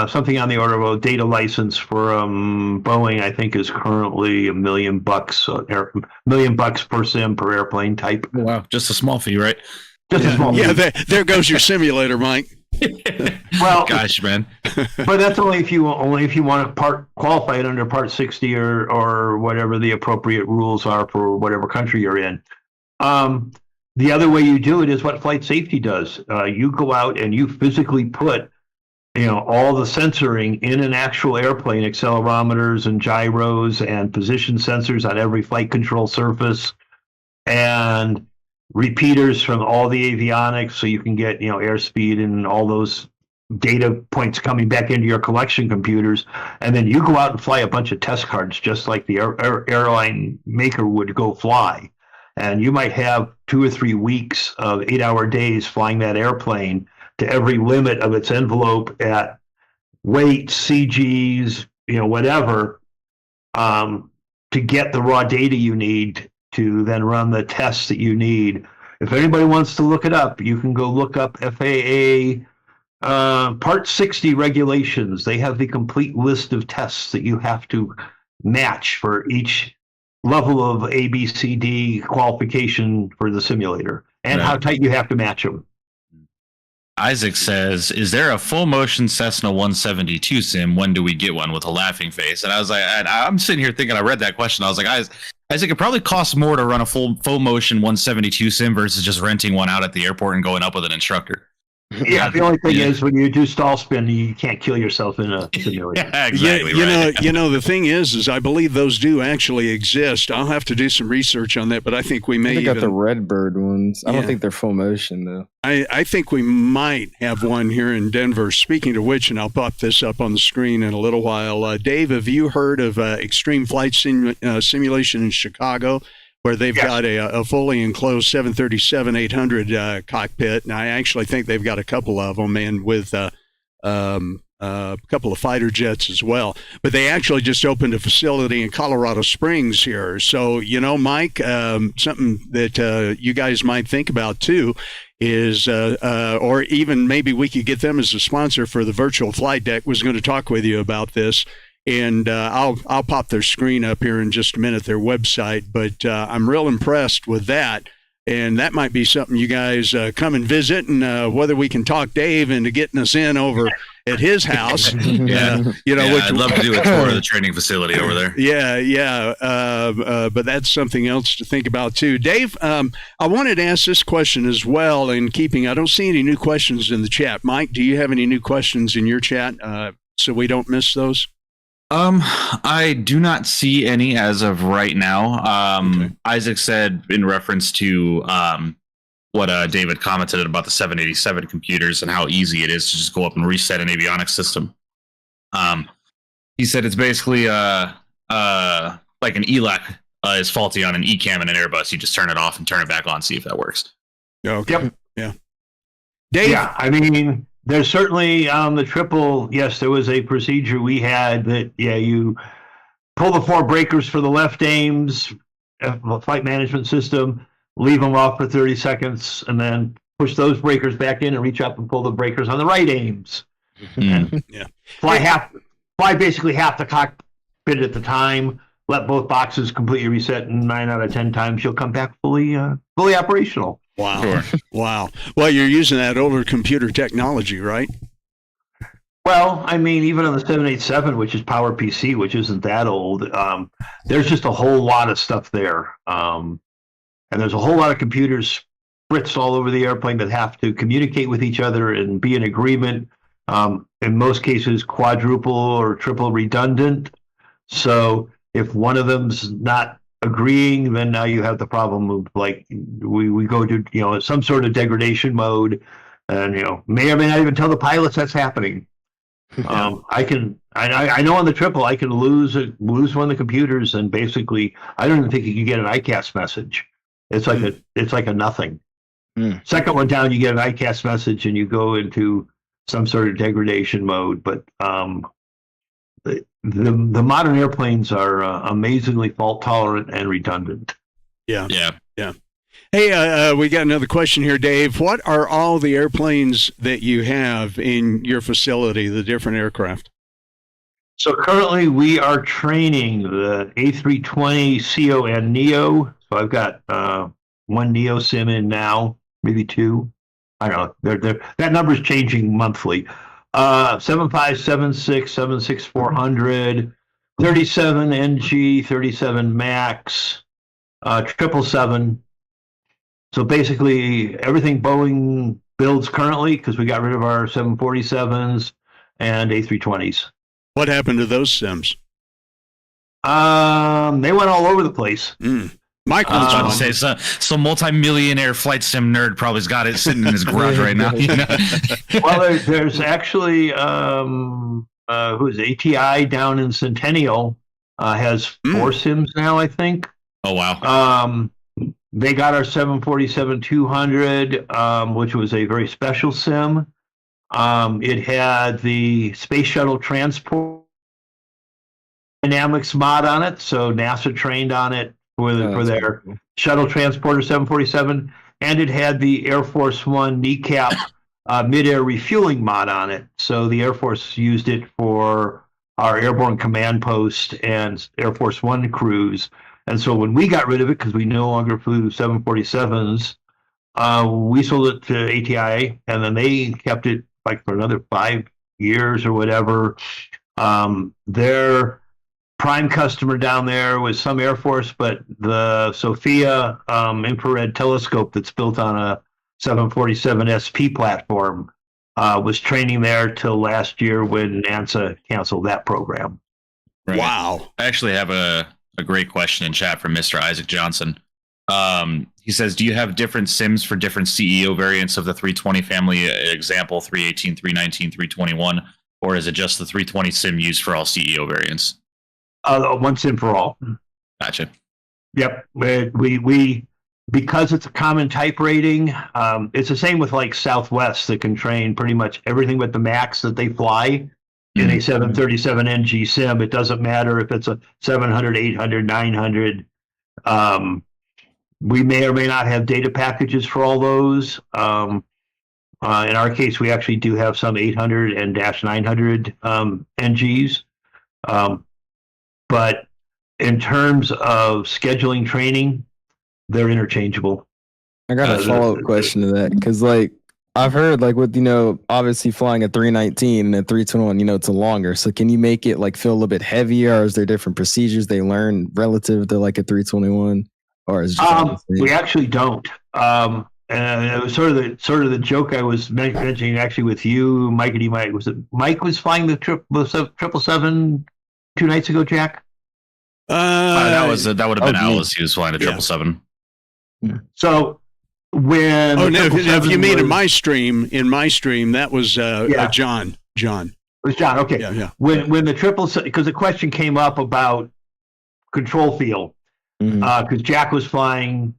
Something on the order of a data license for Boeing, I think, is currently $1 million, $1 million per sim per airplane type. Wow, just a small fee, right? Just a small Yeah, fee. there goes your simulator, Mike. Well, Gosh, man. but that's only if you want to qualify it under Part 60 or whatever the appropriate rules are for whatever country you're in. The other way you do it is what flight safety does. You go out and you physically put all the sensoring in an actual airplane, accelerometers and gyros and position sensors on every flight control surface, and repeaters from all the avionics, so you can get airspeed and all those data points coming back into your collection computers. And then you go out and fly a bunch of test cards, just like the airline maker would go fly. And you might have 2 or 3 weeks of 8-hour days flying that airplane to every limit of its envelope at weight, CGs, whatever, to get the raw data you need to then run the tests that you need. If anybody wants to look it up, you can go look up FAA Part 60 regulations. They have the complete list of tests that you have to match for each level of ABCD qualification for the simulator, and how tight you have to match them. Isaac says, "Is there a full motion Cessna 172 sim? When do we get one?" With a laughing face. And I was like, I'm sitting here thinking, I read that question. I was like, Isaac, it probably costs more to run a full motion 172 sim versus just renting one out at the airport and going up with an instructor. Yeah, the only thing is when you do stall spin, you can't kill yourself in a simulator. Yeah, exactly. The thing is I believe those do actually exist. I'll have to do some research on that, but I think we may They got the Redbird ones. I don't think they're full motion though. I think we might have one here in Denver. Speaking of which, and I'll pop this up on the screen in a little while. Dave, have you heard of Extreme Flight Simulation in Chicago, where they've got a fully enclosed 737-800 cockpit? And I actually think they've got a couple of them, and with a couple of fighter jets as well. But they actually just opened a facility in Colorado Springs here. So, Mike, something that you guys might think about too is, or even maybe we could get them as a sponsor for the Virtual FlightDeck. Was going to talk with you about this. And I'll pop their screen up here in just a minute, their website. But I'm real impressed with that. And that might be something you guys come and visit, and whether we can talk Dave into getting us in over at his house. I'd love to do a tour of the training facility over there. But that's something else to think about too. Dave, I wanted to ask this question as well. I don't see any new questions in the chat. Mike, do you have any new questions in your chat so we don't miss those? I do not see any as of right now. Okay. Isaac said in reference to what David commented about the 787 computers and how easy it is to just go up and reset an avionics system. He said it's basically like an ELAC is faulty on an ECAM and an Airbus. You just turn it off and turn it back on, see if that works. Okay. Yep. Yeah. Dave? Yeah, I mean, there's certainly on the triple, yes, there was a procedure we had that, you pull the 4 breakers for the left aims, flight management system, leave them off for 30 seconds, and then push those breakers back in and reach up and pull the breakers on the right aims. Yeah. Fly basically half the cockpit at the time, let both boxes completely reset, and 9 out of 10 times you'll come back fully operational. Wow. Sure. Wow. Well, you're using that older computer technology, right? Well, I mean, even on the 787, which is PowerPC, which isn't that old, there's just a whole lot of stuff there. And there's a whole lot of computers spritzed all over the airplane that have to communicate with each other and be in agreement. In most cases, quadruple or triple redundant. So if one of them's not agreeing, then now you have the problem of like we go to some sort of degradation mode, and may or may not even tell the pilots that's happening. I know on the triple I can lose one of the computers, and basically I don't even think you can get an ICAS message. It's like a nothing. Second one down, you get an ICAS message and you go into some sort of degradation mode. But the modern airplanes are amazingly fault tolerant and redundant. Yeah. Yeah. Hey, we got another question here, Dave. What are all the airplanes that you have in your facility, the different aircraft? So currently we are training the A320 CO and Neo. So I've got one Neo sim in now, maybe two. I don't know. That number's changing monthly. 75, 76, 76 400, 37 NG, 37 Max, 777. So basically everything Boeing builds currently, because we got rid of our 747s and A320s. What happened to those sims? They went all over the place. Mike I was wants about one. to say, some multi-millionaire flight sim nerd probably's got it sitting in his garage right now. You know? Well, there's actually who's ATI down in Centennial has 4 sims now, I think. Oh wow. They got our 747-200, which was a very special sim. It had the Space Shuttle Transport Dynamics mod on it, so NASA trained on it for their shuttle transporter 747, and it had the Air Force One kneecap mid-air refueling mod on it. So the Air Force used it for our airborne command post and Air Force One crews. And so when we got rid of it, because we no longer flew 747s, we sold it to ATI, and then they kept it like for another 5 years or whatever. Their prime customer down there was some Air Force, but the Sophia infrared telescope that's built on a 747 SP platform was training there till last year when NASA canceled that program. Right. Wow. I actually have a great question in chat from Mr. Isaac Johnson. He says, do you have different sims for different CEO variants of the 320 family, example 318, 319, 321, or is it just the 320 sim used for all CEO variants? One sim for all. Gotcha. Yep. We because it's a common type rating, it's the same with like Southwest that can train pretty much everything with the Max that they fly in a 737 NG sim. It doesn't matter if it's a 700, 800, 900. We may or may not have data packages for all those. In our case, we actually do have some 800 and -900 NGs. But in terms of scheduling training, they're interchangeable. I got a follow-up question to that, because like I've heard like with obviously flying a 319 and a 321, it's a longer. So can you make it like feel a little bit heavier, or is there different procedures they learn relative to like a 321, or is it just we actually don't. And it was sort of the joke I was mentioning actually with you, MickityyyMike. Was it Mike was flying the 777 2 nights ago, Jack? That would have been Owls. He was flying a 777. So when if you mean in my stream, that was John. It was John. Okay. Yeah. When the because the question came up about control field, because Jack was flying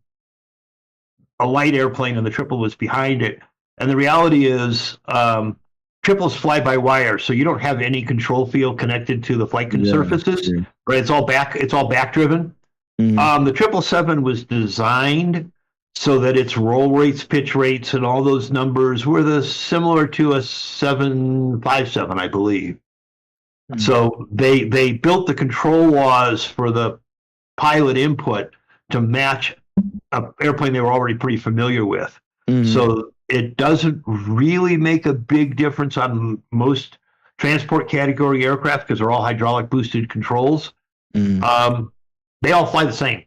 a light airplane and the triple was behind it, and the reality is triples fly by wire, so you don't have any control field connected to the flight surfaces. Right? It's all back driven. The 777 was designed so that its roll rates, pitch rates, and all those numbers were similar to a 757, I believe. So they built the control laws for the pilot input to match an airplane they were already pretty familiar with. So it doesn't really make a big difference on most transport category aircraft because they're all hydraulic boosted controls. They all fly the same.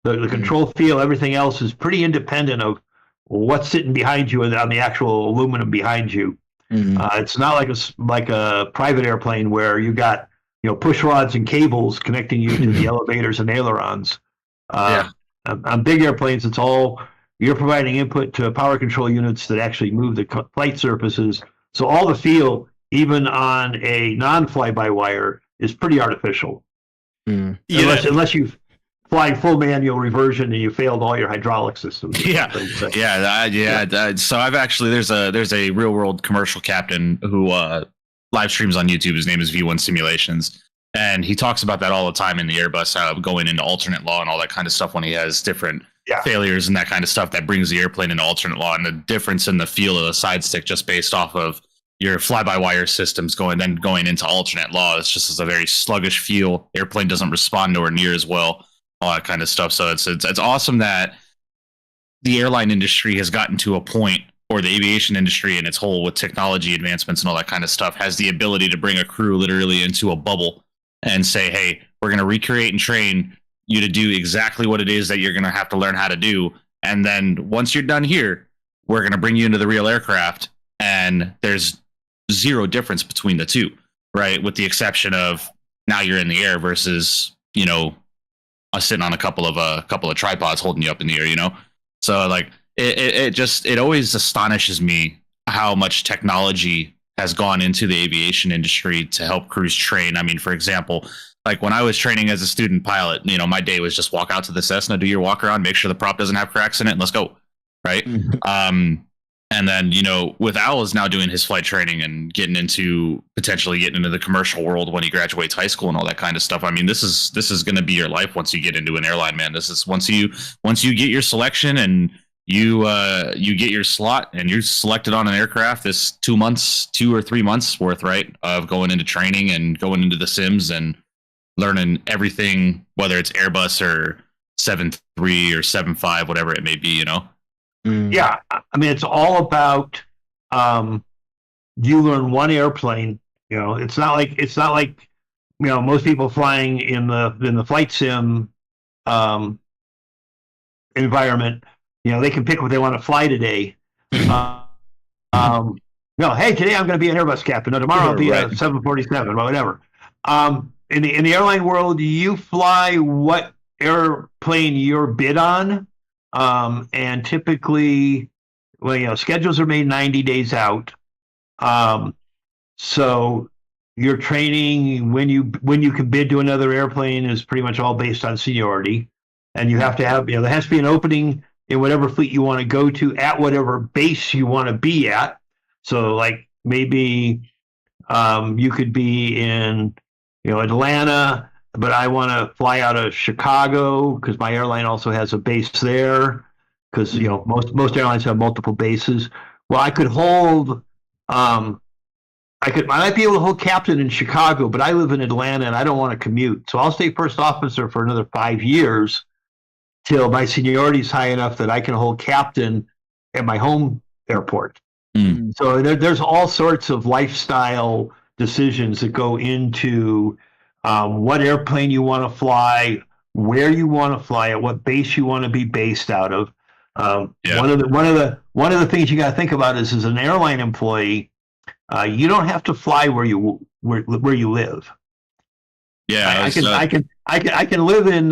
The control field, everything else is pretty independent of what's sitting behind you on the actual aluminum behind you. It's not like a private airplane where you got push rods and cables connecting you to the elevators and ailerons. On big airplanes, it's all you're providing input to power control units that actually move the flight surfaces. So all the feel, even on a non-fly-by-wire, is pretty artificial. Unless you've flying full manual reversion and you failed all your hydraulic systems. So I've actually there's a real world commercial captain who live streams on YouTube. His name is V1 Simulations. And he talks about that all the time in the Airbus, going into alternate law and all that kind of stuff when he has different failures and that kind of stuff that brings the airplane into alternate law, and the difference in the feel of the side stick just based off of your fly-by-wire systems going into alternate law. It's just a very sluggish feel. Airplane doesn't respond nowhere near as well, all that kind of stuff. So it's awesome that the airline industry has gotten to a point, or the aviation industry in its whole with technology advancements and all that kind of stuff, has the ability to bring a crew literally into a bubble and say, hey, we're going to recreate and train you to do exactly what it is that you're going to have to learn how to do. And then once you're done here, we're going to bring you into the real aircraft. And there's zero difference between the two, right? With the exception of now you're in the air versus, sitting on a couple of tripods holding you up in the air, So like it always astonishes me how much technology has gone into the aviation industry to help crews train. I mean, for example, like when I was training as a student pilot, my day was just walk out to the Cessna, do your walk around, make sure the prop doesn't have cracks in it, and let's go. Right. And then, with Owlz now doing his flight training and potentially getting into the commercial world when he graduates high school and all that kind of stuff. I mean, this is going to be your life once you get into an airline, man. This is once you get your selection and you get your slot and you're selected on an aircraft, this 2 or 3 months worth, right, of going into training and going into the sims and learning everything, whether it's Airbus or 7.3 or 7.5, whatever it may be, Yeah, I mean, it's all about you learn one airplane. It's not like most people flying in the flight sim environment. They can pick what they want to fly today. Hey, today I'm going to be an Airbus captain. No, tomorrow I'll be a 747, whatever. In the airline world, you fly what airplane you're bid on. And typically, schedules are made 90 days out. So your training when you can bid to another airplane is pretty much all based on seniority, and you have to have there has to be an opening in whatever fleet you want to go to at whatever base you want to be at. So like maybe you could be in Atlanta, but I want to fly out of Chicago because my airline also has a base there. Because most airlines have multiple bases. Well, I could hold. I might be able to hold captain in Chicago, but I live in Atlanta and I don't want to commute. So I'll stay first officer for another 5 years till my seniority is high enough that I can hold captain at my home airport. So there's all sorts of lifestyle decisions that go into what airplane you want to fly, where you want to fly it, what base you want to be based out of. One of the things you got to think about is, as an airline employee, you don't have to fly where you live. Yeah, I can live in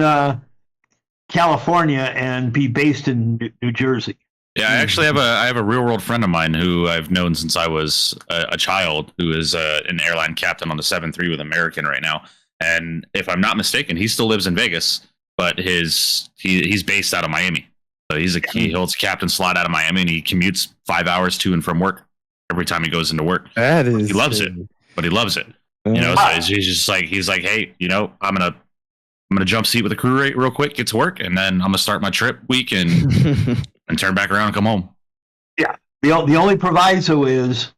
California and be based in New Jersey. Yeah, I actually have a real world friend of mine who I've known since I was a child, who is an airline captain on the 7.3 with American right now. And if I'm not mistaken, he still lives in Vegas, but he's based out of Miami. So he holds a captain slot out of Miami, and he commutes 5 hours to and from work every time he goes into work. He loves it, but he loves it. So he's just like, hey, I'm gonna jump seat with the crew rate real quick, get to work, and then I'm gonna start my trip week and and turn back around and come home. Yeah. The only proviso is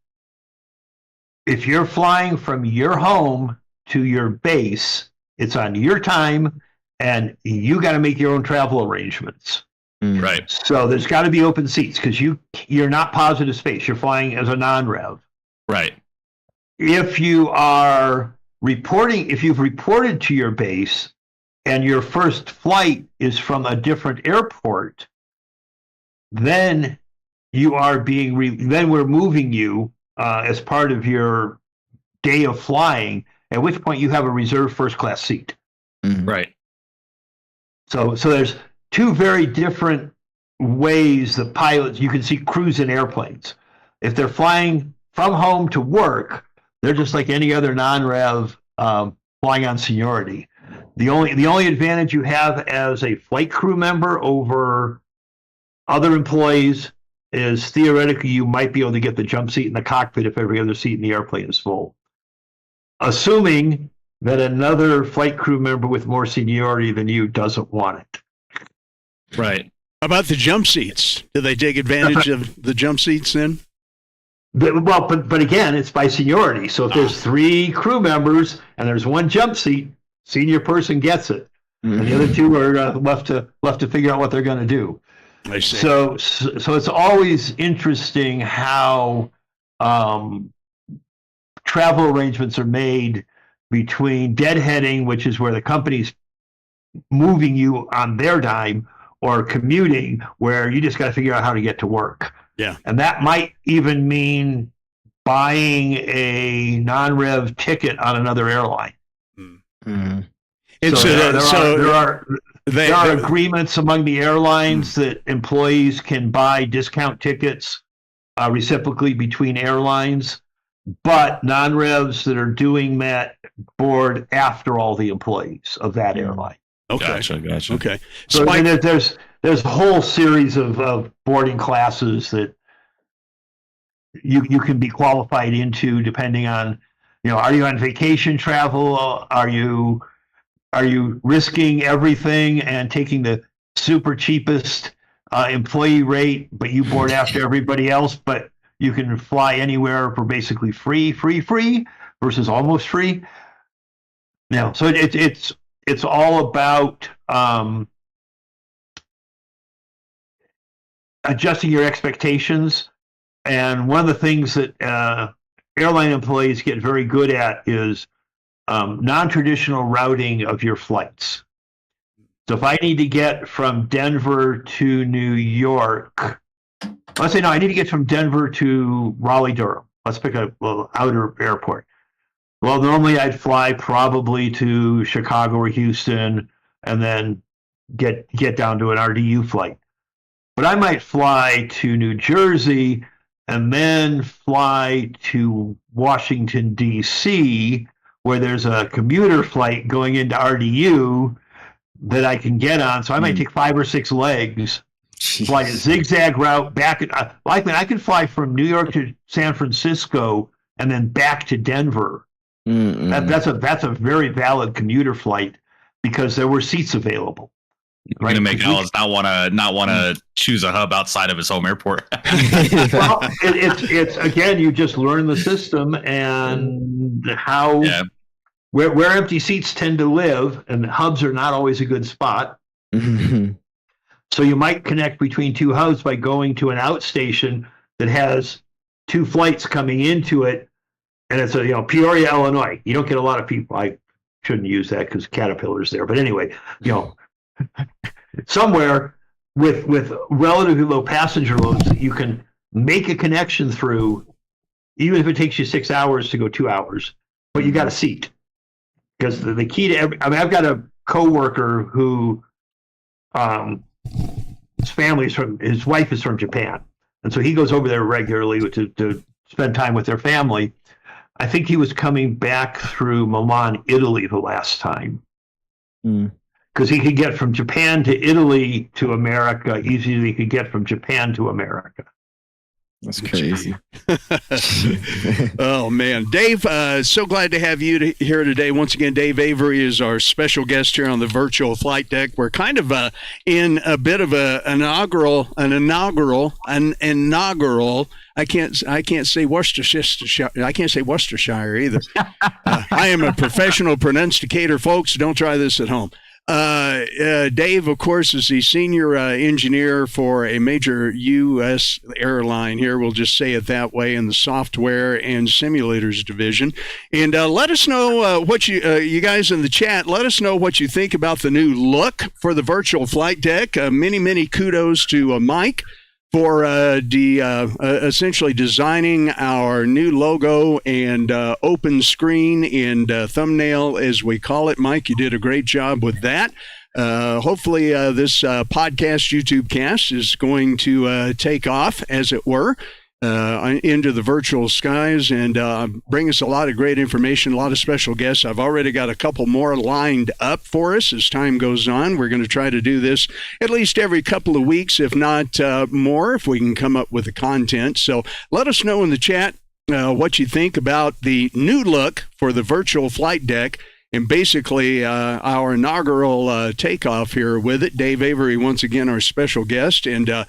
if you're flying from your home to your base, it's on your time, and you got to make your own travel arrangements. Right. So there's got to be open seats because you're not positive space. You're flying as a non-rev. Right. If you've reported to your base and your first flight is from a different airport, then we're moving you as part of your day of flying, at which point you have a reserved first class seat. Right. So there's two very different ways that pilots, you can see crews in airplanes. If they're flying from home to work, they're just like any other non-rev flying on seniority. The only advantage you have as a flight crew member over other employees is theoretically you might be able to get the jump seat in the cockpit if every other seat in the airplane is full. assuming that another flight crew member with more seniority than you doesn't want it. Right. How about the jump seats? Do they take advantage of the jump seats then? But again, it's by seniority. So if there's 3 crew members and there's 1 jump seat, senior person gets it. And the other 2 are left to figure out what they're going to do. I see. So it's always interesting how travel arrangements are made between deadheading, which is where the company's moving you on their dime, or commuting, where you just got to figure out how to get to work. Yeah. And that might even mean buying a non-rev ticket on another airline. And There are agreements among the airlines that employees can buy discount tickets reciprocally between airlines, but non-revs that are doing that board after all the employees of that airline. Okay. Gotcha. Okay. So I mean, there's a whole series of boarding classes that you can be qualified into depending on, are you on vacation travel? Are you risking everything and taking the super cheapest employee rate, but you board after everybody else, but you can fly anywhere for basically free versus almost free? So it's all about adjusting your expectations. And one of the things that airline employees get very good at is non-traditional routing of your flights. So if I need to get from Denver to New York, let's say, no, I need to get from Denver to Raleigh-Durham. Let's pick a outer airport. Well, normally I'd fly probably to Chicago or Houston and then get down to an RDU flight. But I might fly to New Jersey and then fly to Washington, D.C., where there's a commuter flight going into RDU that I can get on. So I might take 5 or 6 legs, fly a zigzag route back. I could fly from New York to San Francisco and then back to Denver. That's a very valid commuter flight because there were seats available. Right? Going to make Alice not want to choose a hub outside of his home airport. Well, it's again, you just learn the system and how where empty seats tend to live, and hubs are not always a good spot. So you might connect between 2 hubs by going to an outstation that has 2 flights coming into it, and it's Peoria, Illinois. You don't get a lot of people. I shouldn't use that because Caterpillar's there, but anyway, somewhere with relatively low passenger loads that you can make a connection through, even if it takes you 6 hours to go 2 hours, but you got a seat. Because the key to I've got a coworker who his wife is from Japan, and so he goes over there regularly to spend time with their family. I think he was coming back through Milan, Italy the last time. Because he could get from Japan to Italy to America easier than he could get from Japan to America. That's crazy. Oh, man. Dave, so glad to have you here today. Once again, Dave Avery is our special guest here on the Virtual Flight Deck. We're kind of in a bit of an inaugural. I can't say Worcestershire. I can't say Worcestershire either. I am a professional pronunciator, folks. Don't try this at home. Dave, of course, is the senior engineer for a major U.S. airline here. We'll just say it that way, in the software and simulators division. And let us know what you guys in the chat, let us know what you think about the new look for the Virtual Flight Deck. Many kudos to Mike for essentially designing our new logo and open screen and thumbnail, as we call it. Mike, you did a great job with that. Hopefully this podcast, YouTube cast, is going to take off, as it were, into the virtual skies and bring us a lot of great information, a lot of special guests. I've already got a couple more lined up for us as time goes on. We're going to try to do this at least every couple of weeks, if not more, if we can come up with the content. So let us know in the chat what you think about the new look for the Virtual FlightDeck, and basically our inaugural takeoff here with it. Dave Avery, once again, our special guest. And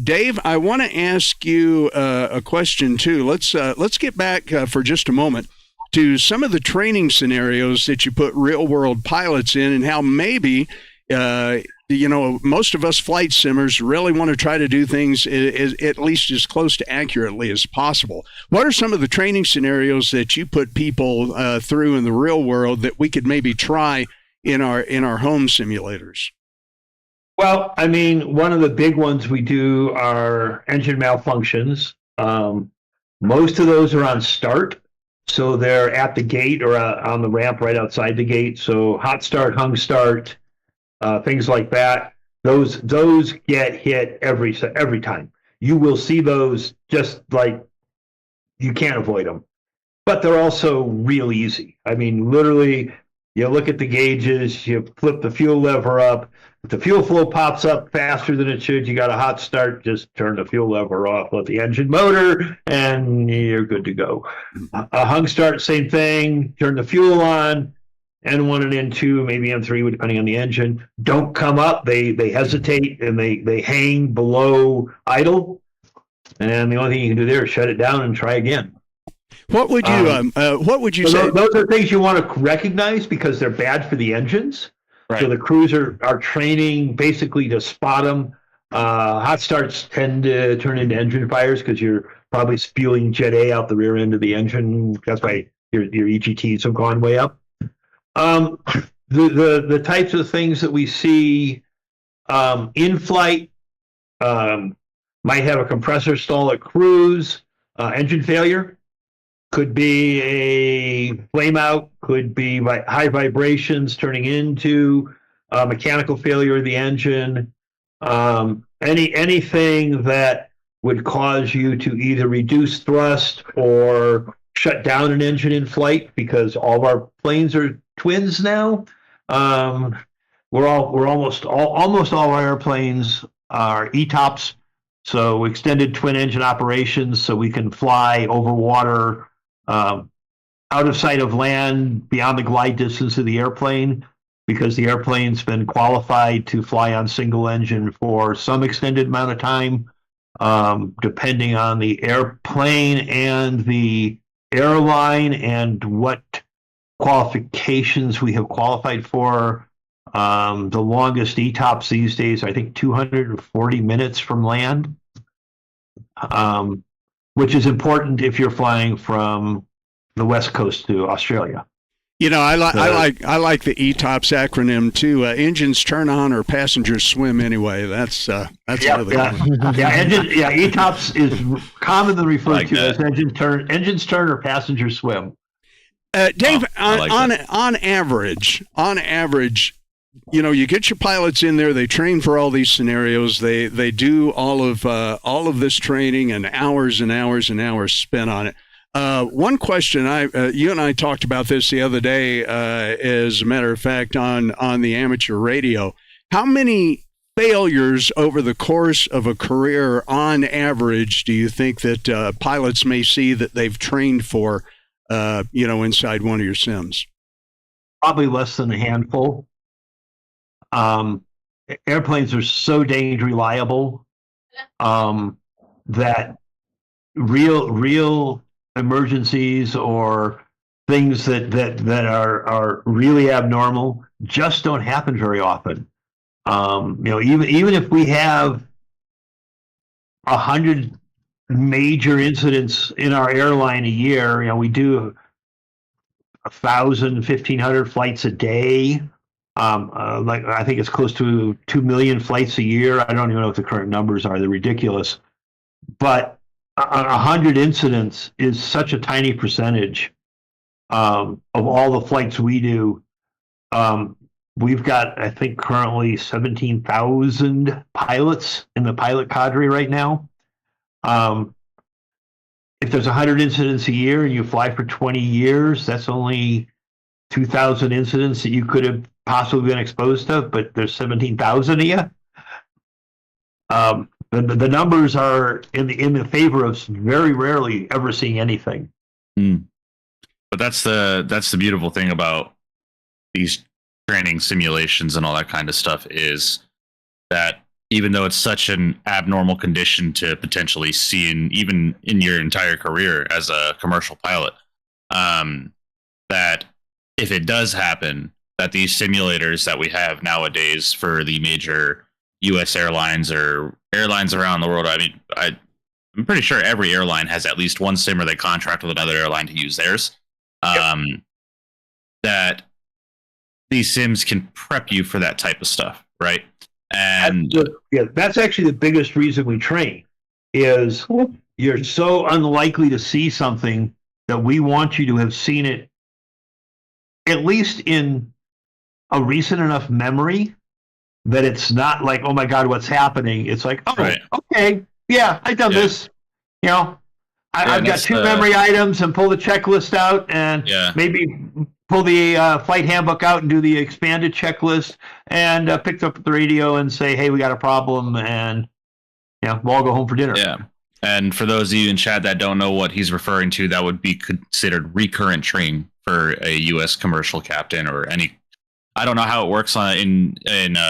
Dave, I want to ask you a question too. Let's get back for just a moment to some of the training scenarios that you put real world pilots in, and how maybe most of us flight simmers really want to try to do things at least as close to accurately as possible. What are some of the training scenarios that you put people through in the real world that we could maybe try in our home simulators? Well, I mean, one of the big ones we do are engine malfunctions. Most of those are on start. So they're at the gate or on the ramp right outside the gate. So hot start, hung start, things like that. Those get hit every time. You will see those, just like you can't avoid them. But they're also real easy. I mean, literally, you look at the gauges, you flip the fuel lever up. If the fuel flow pops up faster than it should, you got a hot start, just turn the fuel lever off, let the engine motor, and you're good to go. A hung start, same thing, turn the fuel on, N1 and N2, maybe N3, depending on the engine. Don't come up, they hesitate, and they hang below idle. And the only thing you can do there is shut it down and try again. What would you say? Those are things you want to recognize because they're bad for the engines. Right. So the crews are training basically to spot them. Hot starts tend to turn into engine fires because you're probably spewing Jet A out the rear end of the engine. That's why your EGTs have gone way up. The types of things that we see in flight might have a compressor stall at cruise, engine failure. Could be a flame out, could be high vibrations turning into mechanical failure of the engine. Anything that would cause you to either reduce thrust or shut down an engine in flight, because all of our planes are twins now. Almost all of our airplanes are ETOPS, so extended twin engine operations, so we can fly over water. Out of sight of land, beyond the glide distance of the airplane, because the airplane's been qualified to fly on single engine for some extended amount of time, depending on the airplane and the airline and what qualifications we have qualified for. The longest ETOPS these days, I think 240 minutes from land. Which is important if you're flying from the West Coast to Australia. I like the ETOPS acronym too. Engines turn on or passengers swim anyway. That's another one. ETOPS is commonly referred to as engines turn or passengers swim. Dave, on average, you get your pilots in there. They train for all these scenarios. They do all of this training, and hours and hours and hours spent on it. One question you and I talked about this the other day, as a matter of fact, on the amateur radio. How many failures over the course of a career, on average, do you think that pilots may see that they've trained for, inside one of your sims? Probably less than a handful. Airplanes are so dang reliable that real emergencies or things that are really abnormal just don't happen very often. Even if we have 100 major incidents in our airline a year, we do 1,000, 1,500 flights a day. I think it's close to 2 million flights a year. I don't even know what the current numbers are. They're ridiculous. But 100 incidents is such a tiny percentage of all the flights we do. We've got, I think, currently 17,000 pilots in the pilot cadre right now. If there's 100 incidents a year and you fly for 20 years, that's only 2,000 incidents that you could have possibly been exposed to, but there's 17,000 of you. The numbers are in the favor of very rarely ever seeing anything. But that's the beautiful thing about these training simulations and all that kind of stuff, is that even though it's such an abnormal condition to potentially see even in your entire career as a commercial pilot, that if it does happen, that these simulators that we have nowadays for the major U.S. airlines or airlines around the world, I mean, I'm pretty sure every airline has at least one sim, or they contract with another airline to use theirs. That these sims can prep you for that type of stuff, right? And that's actually the biggest reason we train, is you're so unlikely to see something that we want you to have seen it at least in a recent enough memory that it's not like, oh my God, what's happening? It's like, oh, right. Okay, yeah, I've done this. You know, I've got two memory items, and pull the checklist out, and maybe pull the flight handbook out and do the expanded checklist, and pick up the radio and say, hey, we got a problem, and we'll all go home for dinner. Yeah. And for those of you in chat that don't know what he's referring to, that would be considered recurrent training for a U.S. commercial captain or any. I don't know how it works in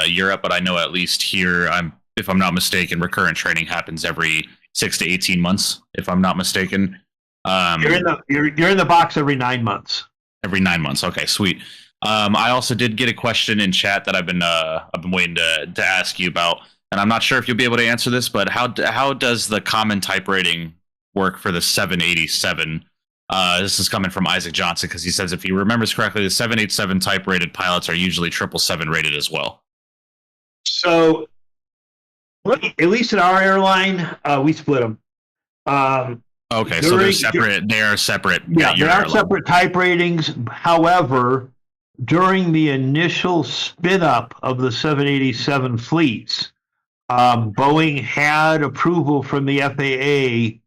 Europe, but I know at least here, if I'm not mistaken, recurrent training happens every 6 to 18 months, if I'm not mistaken. You're in the box every 9 months. Every 9 months. Okay, sweet. I also did get a question in chat that I've been waiting to ask you about, and I'm not sure if you'll be able to answer this, but how does the common type rating work for the 787? This is coming from Isaac Johnson, because he says if he remembers correctly, the 787 type rated pilots are usually 777 rated as well. So, at least in our airline, we split them. Okay, so they're separate. They are separate. Yeah, they are separate type ratings. However, during the initial spin up of the 787 fleets, Boeing had approval from the FAA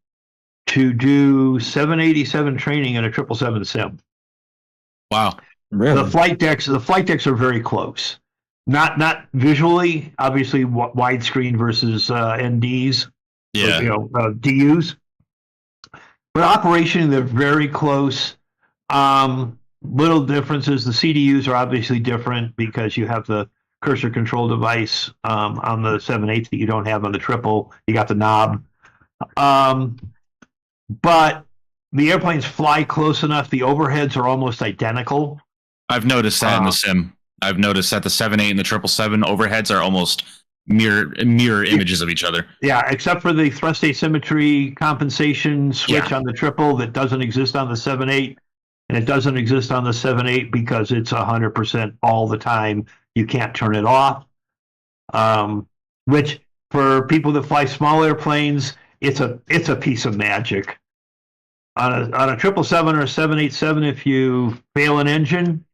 to do 787 training in a 777 sim. Wow, really? The flight decks are very close. Not visually, obviously widescreen versus NDs. Yeah, DUs. But operationally, they're very close. Little differences. The CDUs are obviously different because you have the cursor control device on the 7.8 that you don't have on the triple. You got the knob. But the airplanes fly close enough. The overheads are almost identical. I've noticed that in the sim. I've noticed that the 7.8 and the 777 overheads are almost mirror images of each other. Yeah, except for the thrust asymmetry compensation switch on the triple that doesn't exist on the 7.8, and it doesn't exist on the 7.8 because it's 100% all the time. You can't turn it off. Which for people that fly small airplanes, it's a piece of magic. On a 777 or a 787, if you fail an engine,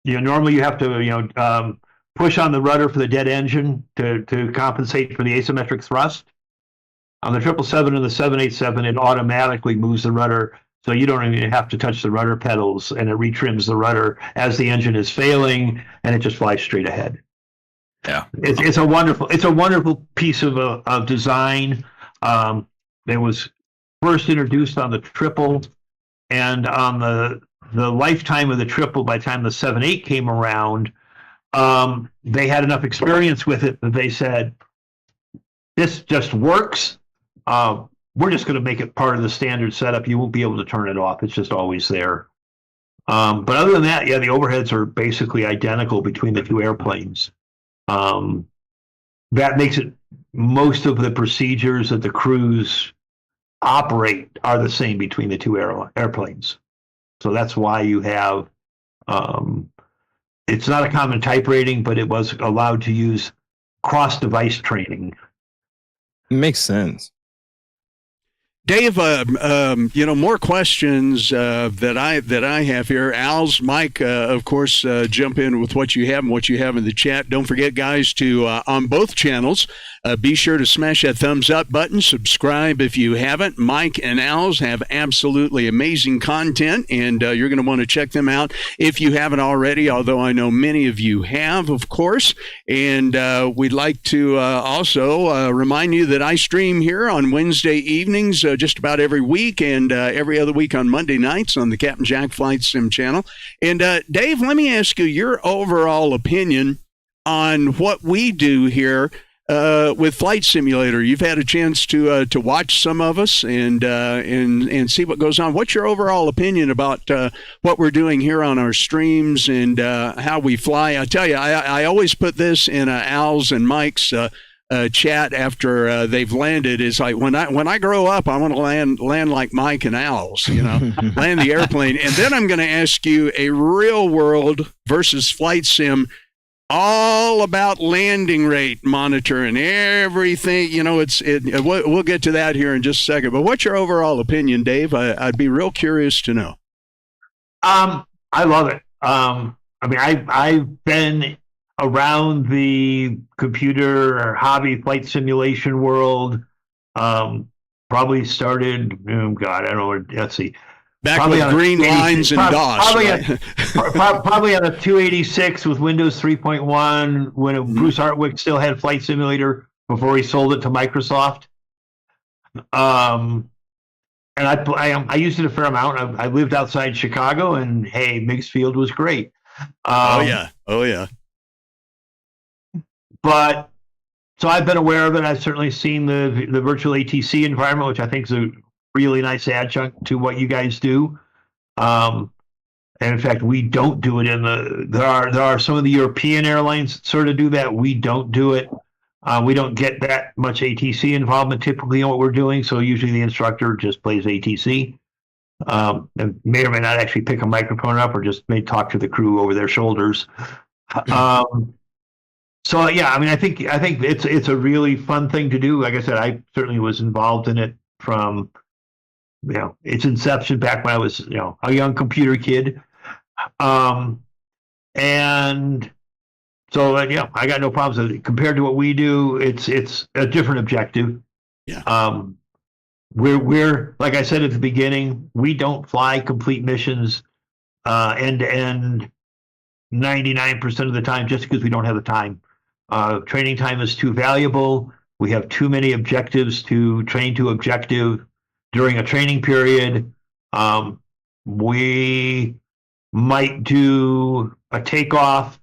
normally you have to push on the rudder for the dead engine to compensate for the asymmetric thrust. On the 777 and the 787, it automatically moves the rudder, so you don't even have to touch the rudder pedals, and it retrims the rudder as the engine is failing, and it just flies straight ahead. Yeah, it's a wonderful piece of design. It was first introduced on the triple, and on the lifetime of the triple, by the time the 7.8 came around, they had enough experience with it that they said, this just works. We're just going to make it part of the standard setup. You won't be able to turn it off. It's just always there. But other than that, the overheads are basically identical between the two airplanes. That makes it, most of the procedures that the crews operate are the same between the two airplanes. So that's why you have, it's not a common type rating, but it was allowed to use cross-device training. Makes sense. Dave, more questions that I have here. Al's, Mike, of course, jump in with what you have and what you have in the chat. Don't forget, guys, to on both channels, Be sure to smash that thumbs up button. Subscribe if you haven't. Mike and Owls have absolutely amazing content, and you're going to want to check them out if you haven't already, although I know many of you have, of course. And we'd like to also remind you that I stream here on Wednesday evenings just about every week, and every other week on Monday nights on the Captain Jack Flight Sim channel. And Dave, let me ask you your overall opinion on what we do here with Flight Simulator. You've had a chance to watch some of us and see what goes on. What's your overall opinion about what we're doing here on our streams and how we fly? I tell you, I always put this in Al's and Mike's chat after they've landed. Is like when I grow up, I want to land like Mike and Al's, land the airplane, and then I'm going to ask you a real world versus flight sim, all about landing rate monitoring, everything. We'll get to that here in just a second. But what's your overall opinion, Dave? I'd be real curious to know. I love it. I've been around the computer or hobby flight simulation world. Probably started. Oh God, I don't know. Let's see. Back probably with green lines and DOS. Probably on a 286 with Windows 3.1 when Bruce Hartwick still had Flight Simulator before he sold it to Microsoft. And I used it a fair amount. I lived outside Chicago, and hey, Meigs Field was great. Oh yeah. But so I've been aware of it. I've certainly seen the virtual ATC environment, which I think is a really nice adjunct to what you guys do. And in fact, we don't do it there are some of the European airlines that sort of do that. We don't do it. We don't get that much ATC involvement typically in what we're doing. So usually the instructor just plays ATC. And may or may not actually pick a microphone up, or just may talk to the crew over their shoulders. So yeah, I think it's a really fun thing to do. Like I said, I certainly was involved in it from its inception back when I was a young computer kid. And so I got no problems with it. Compared to what we do, it's a different objective. Yeah. We're like I said at the beginning, we don't fly complete missions end to end 99% of the time just because we don't have the time. Training time is too valuable. We have too many objectives to train to objective during a training period. We might do a takeoff.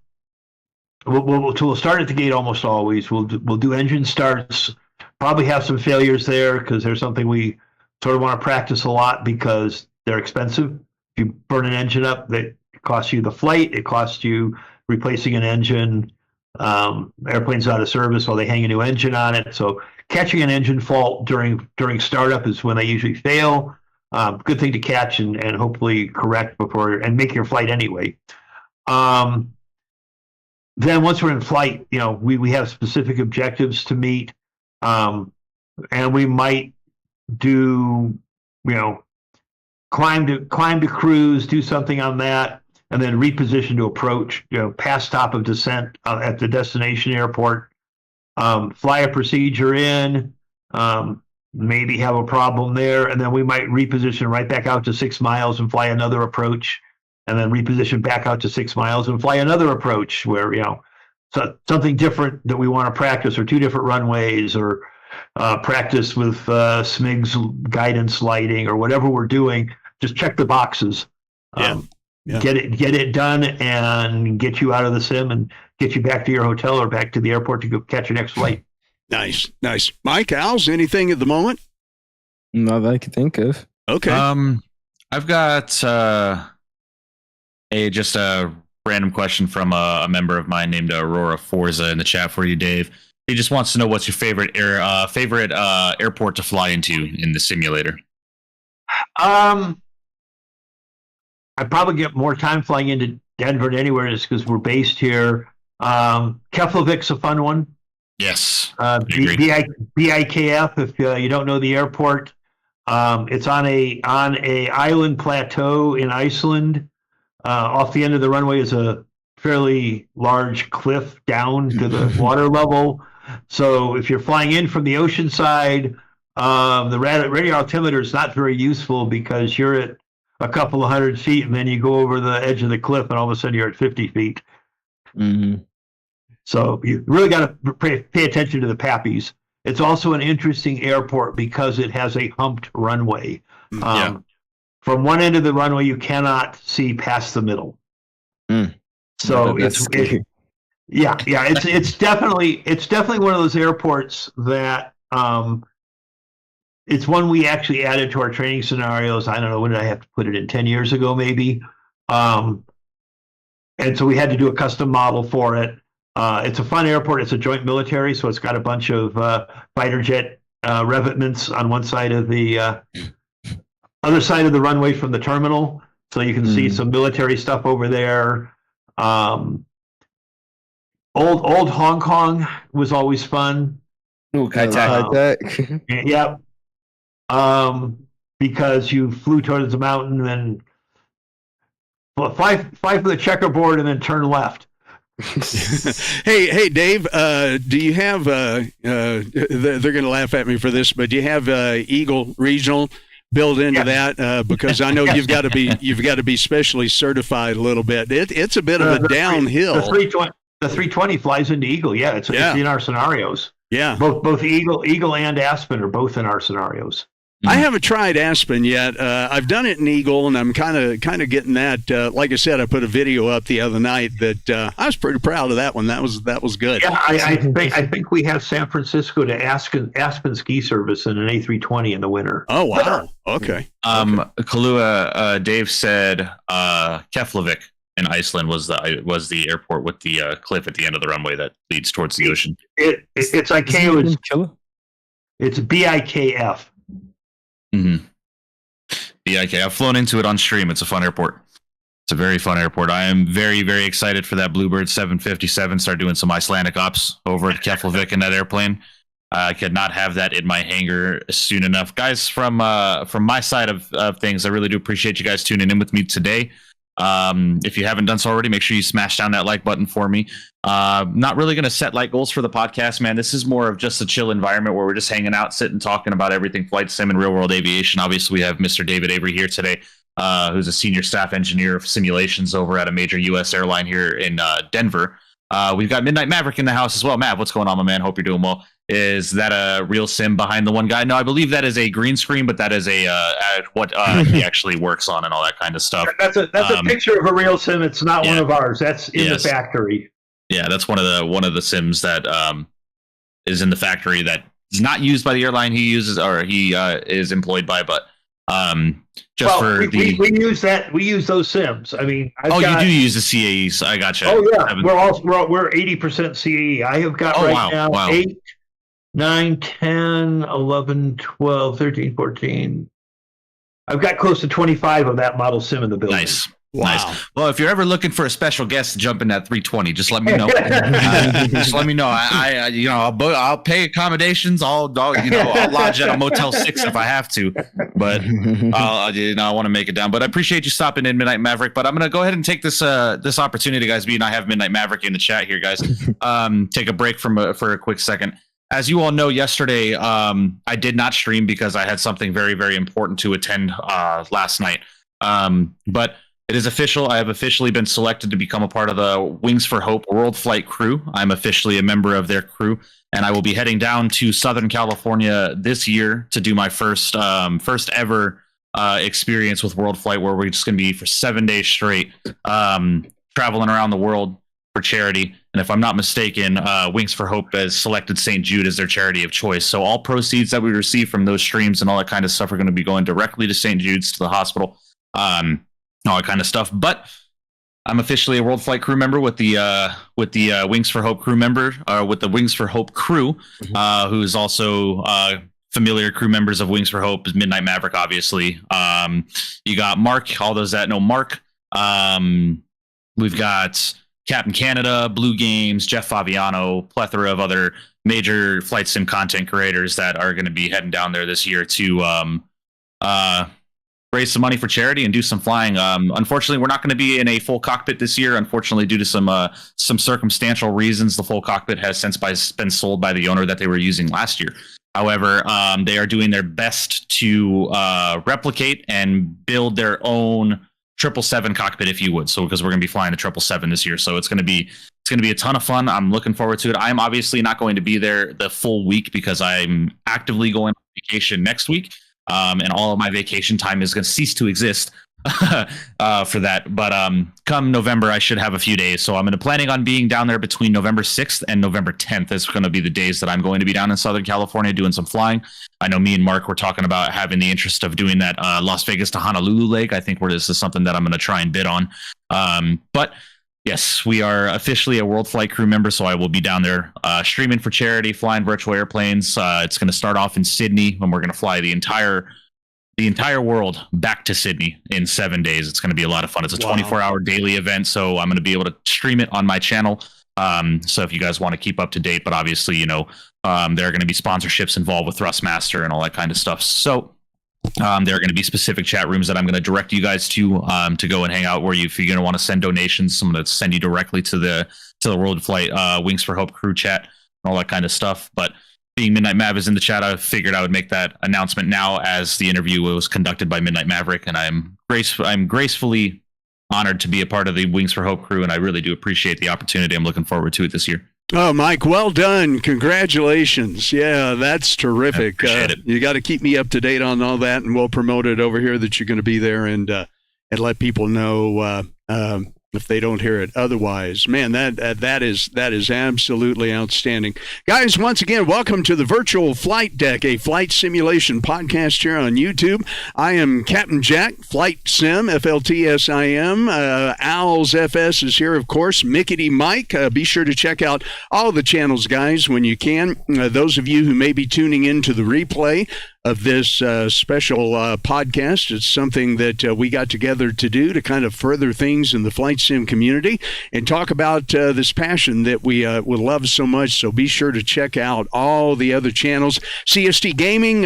We'll start at the gate almost always. We'll do engine starts. Probably have some failures there because there's something we sort of want to practice a lot because they're expensive. If you burn an engine up, that costs you the flight. It costs you replacing an engine. Airplane's out of service while they hang a new engine on it. So catching an engine fault during startup is when they usually fail. Good thing to catch and hopefully correct before and make your flight anyway. Then once we're in flight, we have specific objectives to meet, and we might do climb to cruise, do something on that, and then reposition to approach, past stop of descent at the destination airport, fly a procedure in, maybe have a problem there, and then we might reposition right back out to 6 miles and fly another approach, and then reposition back out to 6 miles and fly another approach where, so something different that we want to practice, or 2 different runways, or practice with SMIGS guidance lighting, or whatever we're doing. Just check the boxes. Yeah. Get it done and get you out of the sim and get you back to your hotel or back to the airport to go catch your next flight. Nice. Mike, Al's, anything at the moment? Not that I can think of. Okay. I've got just a random question from a member of mine named Aurora Forza in the chat for you, Dave. He just wants to know what's your favorite airport to fly into in the simulator. I probably get more time flying into Denver than anywhere just because we're based here. Keflavik's a fun one. Yes. BIKF, if you don't know the airport, it's on a island plateau in Iceland. Off the end of the runway is a fairly large cliff down to the water level. So if you're flying in from the ocean side, the radio altimeter is not very useful because you're at a couple of 100 feet and then you go over the edge of the cliff and all of a sudden you're at 50 feet. Mm-hmm. So you really got to pay attention to the PAPIs. It's also an interesting airport because it has a humped runway. From one end of the runway, you cannot see past the middle. So it's definitely one of those airports that it's one we actually added to our training scenarios. I don't know, when did I have to put it in? 10 years ago, maybe. And so we had to do a custom model for it. It's a fun airport. It's a joint military, so it's got a bunch of fighter jet revetments on one side of the other side of the runway from the terminal. So you can see some military stuff over there. Old Hong Kong was always fun. Ooh, Kai-Tak. Yep. Because you flew towards the mountain and fly for the checkerboard and then turn left. hey, Dave. Do you have? They're going to laugh at me for this, but do you have Eagle Regional built into that? Because I know you've got to be specially certified a little bit. It's a bit of a downhill. The 320 flies into Eagle. Yeah, it's in our scenarios. Yeah, both Eagle and Aspen are both in our scenarios. I haven't tried Aspen yet. I've done it in Eagle, and I'm kind of getting that. Like I said, I put a video up the other night that I was pretty proud of that one. That was good. Yeah, I think we have San Francisco to Aspen ski service in an A320 in the winter. Oh wow! Okay. Kahlua, Dave said Keflavik in Iceland was the airport with the cliff at the end of the runway that leads towards the ocean. It's ICAO. It's BIKF. Mm-hmm. BIK. I've flown into it on stream. It's a fun airport. It's a very fun airport. I am very, very excited for that Bluebird 757. Start doing some Icelandic ops over at Keflavik in that airplane. I could not have that in my hangar soon enough. Guys, from my side of things, I really do appreciate you guys tuning in with me today. If you haven't done so already, make sure you smash down that like button for me. Not really going to set like goals for the podcast, man. This is more of just a chill environment where we're just hanging out, sitting, talking about everything flight sim and real world aviation. Obviously, we have Mr. David Avery here today, who's a senior staff engineer of simulations over at a major U.S. airline here in Denver. We've got Midnight Maverick in the house as well. Mav, what's going on, my man? Hope you're doing well. Is that a real sim behind the one guy? No, I believe that is a green screen, but that is what he actually works on and all that kind of stuff. That's a picture of a real sim. It's not one of ours. That's in the factory. Yeah, that's one of the sims that is in the factory that is not used by the airline he uses or he is employed by, but we use that. We use those sims. I mean, you do use the CAEs. I gotcha. Oh yeah, we're 80% CAE. I have got now 8, 9, 10, 11, 12, 13, 14. I've got close to 25 of that model sim in the building. Nice. Wow. Nice. Well, if you're ever looking for a special guest to jump in that 320, just let me know. Just let me know. I'll pay accommodations. I'll lodge at a Motel 6 if I have to. But I want to make it down. But I appreciate you stopping in, Midnight Maverick. But I'm going to go ahead and take this opportunity, guys. Me and I have Midnight Maverick in the chat here, guys. Take a break for a quick second. As you all know, yesterday I did not stream because I had something very, very important to attend last night. But it is official. I have officially been selected to become a part of the Wings for Hope World Flight crew. I'm officially a member of their crew, and I will be heading down to Southern California this year to do my first ever experience with World Flight, where we're just going to be for 7 days straight, traveling around the world for charity. And if I'm not mistaken, Wings for Hope has selected St. Jude as their charity of choice. So all proceeds that we receive from those streams and all that kind of stuff are going to be going directly to St. Jude's, to the hospital. All that kind of stuff. But I'm officially a World Flight crew member with the Wings for Hope crew member, with the Wings for Hope crew, who's also familiar crew members of Wings for Hope, is Midnight Maverick, obviously. You got Mark, all those that know Mark. We've got Captain Canada, Blue Games, Jeff Fabiano, plethora of other major flight sim content creators that are going to be heading down there this year to raise some money for charity and do some flying. Unfortunately, we're not going to be in a full cockpit this year. Unfortunately, due to some circumstantial reasons, the full cockpit has since been sold by the owner that they were using last year. However, they are doing their best to replicate and build their own 777 cockpit, if you would. So because we're going to be flying the 777 this year, so it's going to be a ton of fun. I'm looking forward to it. I'm obviously not going to be there the full week because I'm actively going on vacation next week. And all of my vacation time is going to cease to exist for that. But come November, I should have a few days. So I'm planning on being down there between November 6th and November 10th. It's going to be the days that I'm going to be down in Southern California doing some flying. I know me and Mark were talking about having the interest of doing that Las Vegas to Honolulu leg. I think this is something that I'm going to try and bid on. But yes, we are officially a World Flight Crew member, so I will be down there streaming for charity, flying virtual airplanes. It's going to start off in Sydney, and we're going to fly the entire world back to Sydney in 7 days. It's going to be a lot of fun. It's a 24-hour daily event, so I'm going to be able to stream it on my channel. So if you guys want to keep up to date, but obviously, there are going to be sponsorships involved with Thrustmaster and all that kind of stuff. So there are going to be specific chat rooms that I'm going to direct you guys to go and hang out where if you're going to want to send donations, I'm going to send you directly to the World Flight Wings for Hope crew chat and all that kind of stuff. But being Midnight Mav is in the chat, I figured I would make that announcement now as the interview was conducted by Midnight Maverick, and I'm gracefully honored to be a part of the Wings for Hope crew, and I really do appreciate the opportunity. I'm looking forward to it this year. Oh, Mike, well done. Congratulations. Yeah, that's terrific. Appreciate it. You got to keep me up to date on all that, and we'll promote it over here that you're going to be there and let people know if they don't hear it otherwise. Man, that is absolutely outstanding. Guys, once again, welcome to the Virtual Flight Deck, a flight simulation podcast here on YouTube. I am Captain Jack, Flight Sim, FLTSIM. OwlzzFS is here, of course. MickityyyMike. Be sure to check out all the channels, guys, when you can. Those of you who may be tuning in to the replay of this special podcast. It's something that we got together to do to kind of further things in the flight sim community and talk about this passion that we love so much. So be sure to check out all the other channels. CST Gaming,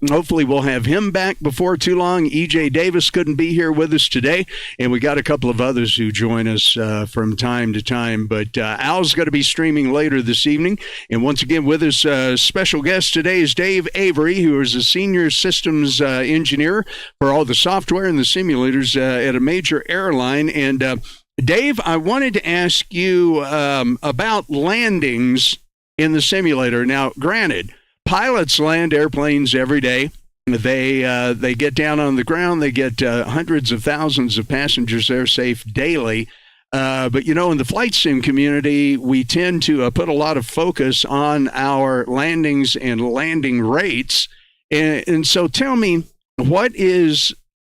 hopefully we'll have him back before too long. EJ Davis couldn't be here with us today, and we got a couple of others who join us from time to time. But Al's going to be streaming later this evening. And once again with us, special guest today is Dave Avery, who is a senior systems engineer for all the software and the simulators at a major airline. And Dave, I wanted to ask you about landings in the simulator. Now, granted, pilots land airplanes every day. They get down on the ground. They get hundreds of thousands of passengers there safe daily. But, in the flight sim community, we tend to put a lot of focus on our landings and landing rates. And so tell me, what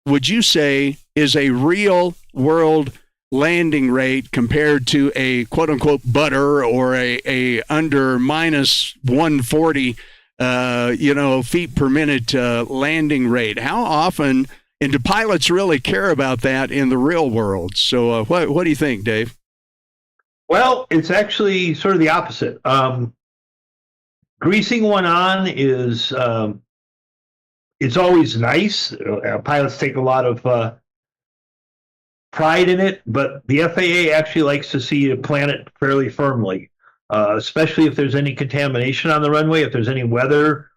would you say is a real world landing rate compared to a quote unquote butter or a under minus 140, feet per minute landing rate? How often, and do pilots really care about that in the real world? So what do you think, Dave? Well, it's actually sort of the opposite. Greasing one on is, it's always nice. Pilots take a lot of pride in it, but the FAA actually likes to see you plan it fairly firmly, especially if there's any contamination on the runway, if there's any weather.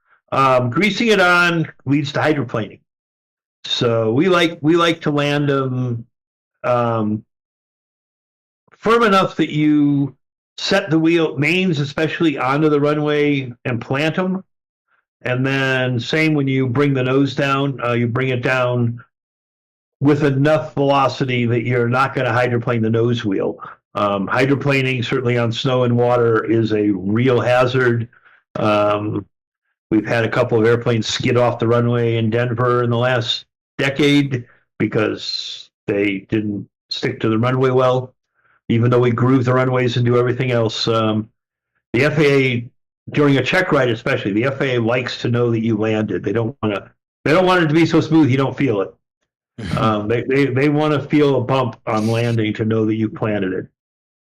Greasing it on leads to hydroplaning. So we like to land them firm enough that you set the wheel mains, especially onto the runway, and plant them. And then same when you bring the nose down, you bring it down with enough velocity that you're not going to hydroplane the nose wheel. Hydroplaning, certainly on snow and water, is a real hazard. We've had a couple of airplanes skid off the runway in Denver in the last decade because they didn't stick to the runway well, even though we groove the runways and do everything else. The FAA, during a check ride especially, the FAA likes to know that you landed. They don't want it to be so smooth you don't feel it. They want to feel a bump on landing to know that you planted it.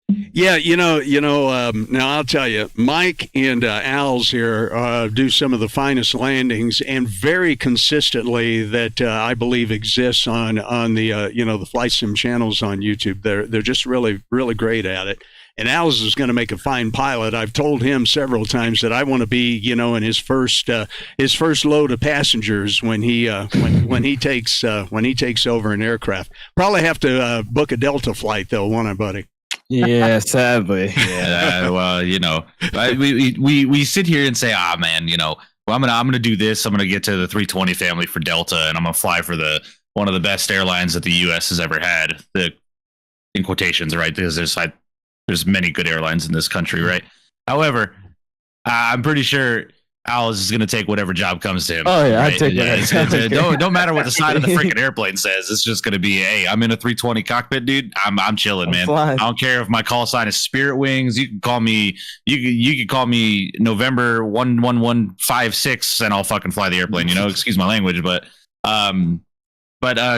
Yeah, now I'll tell you, Mike and Al's here do some of the finest landings, and very consistently that I believe exists on the the flight sim channels on YouTube. They're just really great at it. And Al's is going to make a fine pilot. I've told him several times that I want to be, in his first load of passengers when he takes over an aircraft. Probably have to book a Delta flight though, won't I, buddy? Yeah, sadly. Yeah, well, we sit here and say, man, well, I'm gonna do this. I'm gonna get to the 320 family for Delta, and I'm gonna fly for one of the best airlines that the U.S. has ever had. In quotations, right? Because there's many good airlines in this country, right? However, I'm pretty sure Al is going to take whatever job comes to him. Oh yeah, right? I take whatever. Don't matter what the side of the freaking airplane says. It's just going to be, hey, I'm in a 320 cockpit, dude. I'm chilling, man. I don't care if my call sign is Spirit Wings. You can call me. You can call me November 11156, and I'll fucking fly the airplane. Excuse my language, but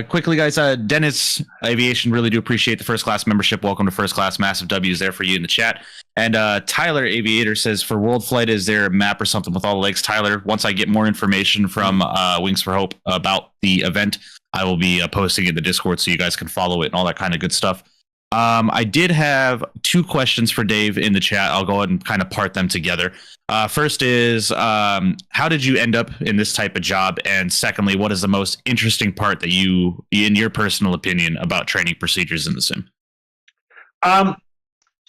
quickly, guys, Dennis Aviation, really do appreciate the first class membership. Welcome to first class. Massive W's there for you in the chat. And Tyler Aviator says, for World Flight, is there a map or something with all the legs? Tyler, once I get more information from Wings for Hope about the event, I will be posting it in the Discord so you guys can follow it and all that kind of good stuff. I did have 2 questions for Dave in the chat. I'll go ahead and kind of part them together. First is, how did you end up in this type of job? And secondly, what is the most interesting part that you, in your personal opinion, about training procedures in the sim?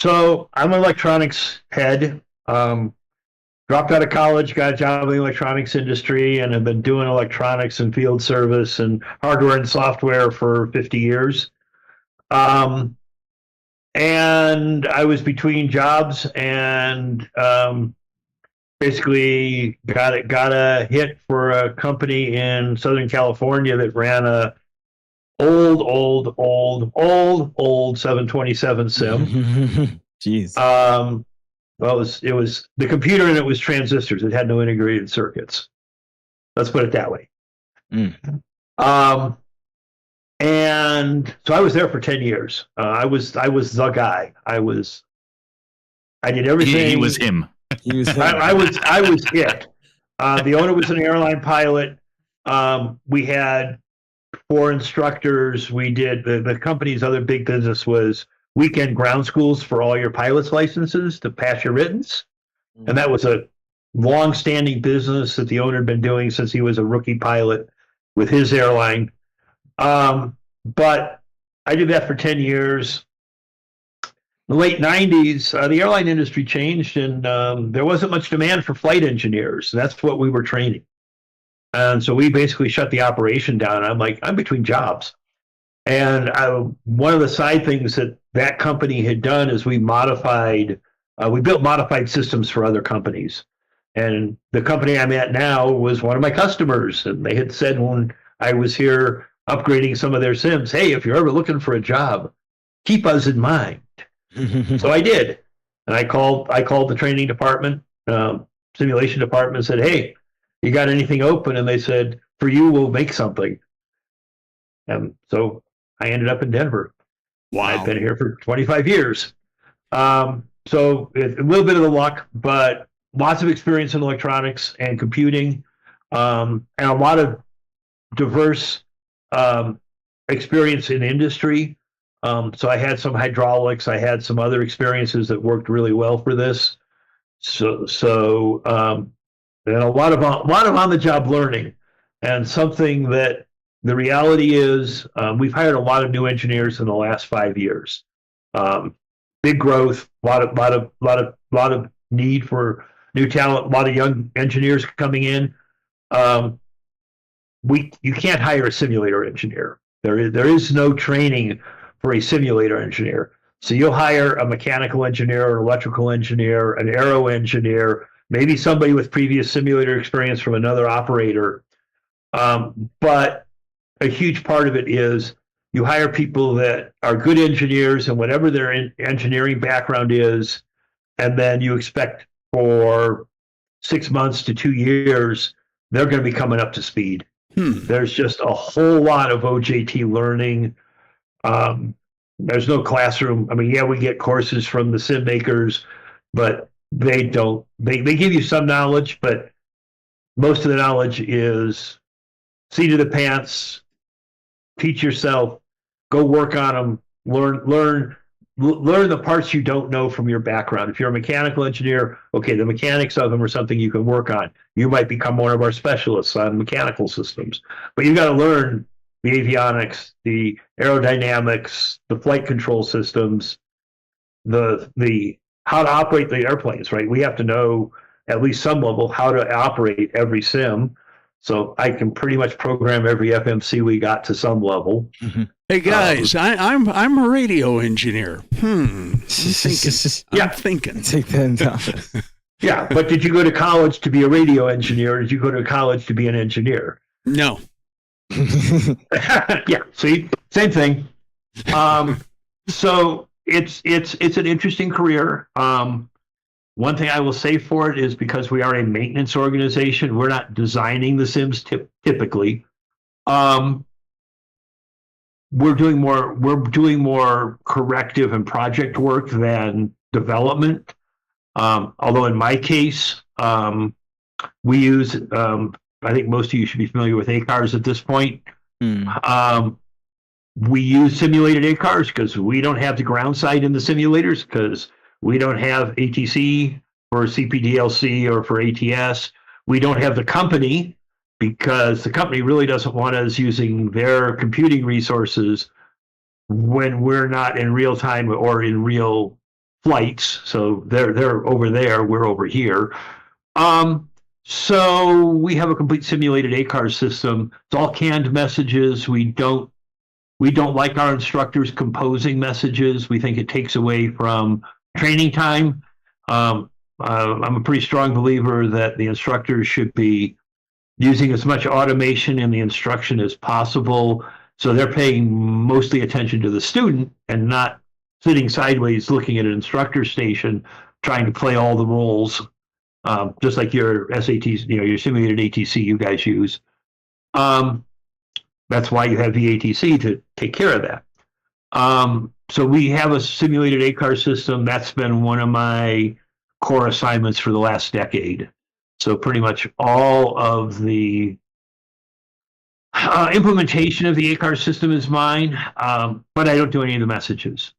So I'm an electronics head. Dropped out of college, got a job in the electronics industry, and have been doing electronics and field service and hardware and software for 50 years. And I was between jobs and basically got a hit for a company in Southern California that ran a old 727 sim. Jeez. Well, it was the computer in it was transistors. It had no integrated circuits. Let's put it that way. And so I was there for 10 years. I was the guy. I did everything. He was him. He was him. I was it. The owner was an airline pilot. We had 4 instructors. We did the company's other big business was weekend ground schools for all your pilot's licenses to pass your writtens. And that was a long-standing business that the owner had been doing since he was a rookie pilot with his airline. But I did that for 10 years. In the late 90s, the airline industry changed, and there wasn't much demand for flight engineers. That's what we were training. And so we basically shut the operation down. I'm like, I'm between jobs. And one of the side things that company had done is we built modified systems for other companies. And the company I'm at now was one of my customers. And they had said when I was here upgrading some of their sims, hey, if you're ever looking for a job, keep us in mind. So I did. And I called the training department, simulation department, and said, hey, you got anything open? And they said, for you, we'll make something. And so I ended up in Denver. Wow. I've been here for 25 years. So a little bit of the luck, but lots of experience in electronics and computing, and a lot of diverse experience in industry. So I had some hydraulics. I had some other experiences that worked really well for this. So and a lot of on-the-job learning, and something that the reality is we've hired a lot of new engineers in the last 5 years. Big growth, a lot of need for new talent, a lot of young engineers coming in. You can't hire a simulator engineer. There is no training for a simulator engineer. So you'll hire a mechanical engineer, an electrical engineer, an aero engineer, maybe somebody with previous simulator experience from another operator. But a huge part of it is you hire people that are good engineers and whatever their engineering background is, and then you expect for 6 months to 2 years, they're going to be coming up to speed. There's just a whole lot of OJT learning. There's no classroom. I mean, yeah, we get courses from the sim makers, but they don't. They give you some knowledge, but most of the knowledge is seat of the pants. Teach yourself. Go work on them. Learn the parts you don't know from your background. If you're a mechanical engineer, okay, the mechanics of them are something you can work on. You might become one of our specialists on mechanical systems, but you got to learn the avionics, the aerodynamics, the flight control systems, the how to operate the airplanes, right? We have to know at least some level how to operate every sim. So I can pretty much program every FMC we got to some level. Mm-hmm. Hey guys, I'm a radio engineer. I'm thinking. Take that down. Yeah, but did you go to college to be a radio engineer, or did you go to college to be an engineer? No. Yeah, see, same thing. So it's an interesting career. One thing I will say for it is because we are a maintenance organization, we're not designing the sims typically. We're doing more corrective and project work than development. Although in my case, we use I think most of you should be familiar with ACARS at this point. We use simulated ACARS because we don't have the ground side in the simulators, because we don't have ATC for CPDLC or for ATS. We don't have the company because the company really doesn't want us using their computing resources when we're not in real time or in real flights. So they're over there, we're over here. So we have a complete simulated ACARS system. It's all canned messages. We don't like our instructors composing messages. We think it takes away from training time. I'm a pretty strong believer that the instructors should be using as much automation in the instruction as possible, so they're paying mostly attention to the student and not sitting sideways looking at an instructor station trying to play all the roles, just like your SATs, your simulated ATC you guys use. That's why you have VATC to take care of that. So we have a simulated ACARS system. That's been one of my core assignments for the last decade. So pretty much all of the implementation of the ACARS system is mine, but I don't do any of the messages.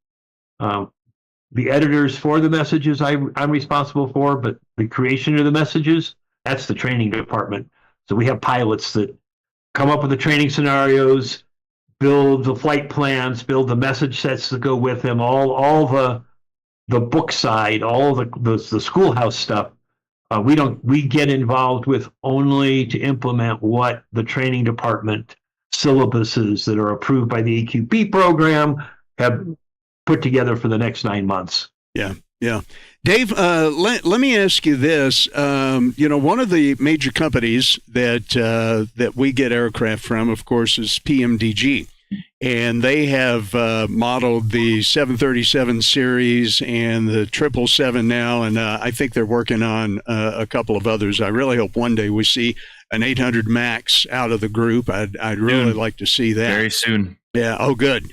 The editors for the messages I'm responsible for, but the creation of the messages, that's the training department. So we have pilots that come up with the training scenarios, build the flight plans, build the message sets that go with them, all the book side, all the schoolhouse stuff. We get involved with only to implement what the training department syllabuses that are approved by the AQP program have put together for the next 9 months. Yeah. Dave, let me ask you this. One of the major companies that we get aircraft from, of course, is PMDG. And they have modeled the 737 series and the 777 now, and I think they're working on a couple of others. I really hope one day we see an 800 MAX out of the group. I'd really like to see that. Very soon. Yeah. Oh, good.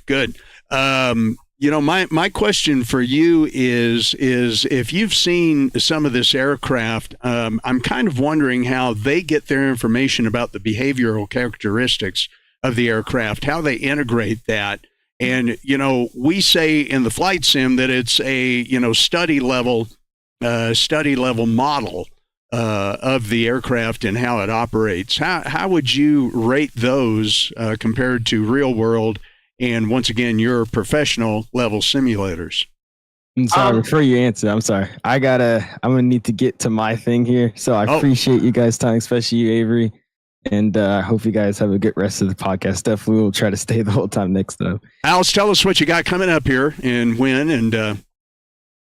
My question for you is if you've seen some of this aircraft, I'm kind of wondering how they get their information about the behavioral characteristics of the aircraft, how they integrate that. And, we say in the flight sim that it's a, study level model of the aircraft and how it operates. How would you rate those compared to real world and, once again, your professional level simulators? I'm sorry, before you answer, I'm sorry. I'm gonna need to get to my thing here. So I appreciate you guys' time, especially you, Avery. And I hope you guys have a good rest of the podcast. Definitely will try to stay the whole time next time. Alex, tell us what you got coming up here and when. And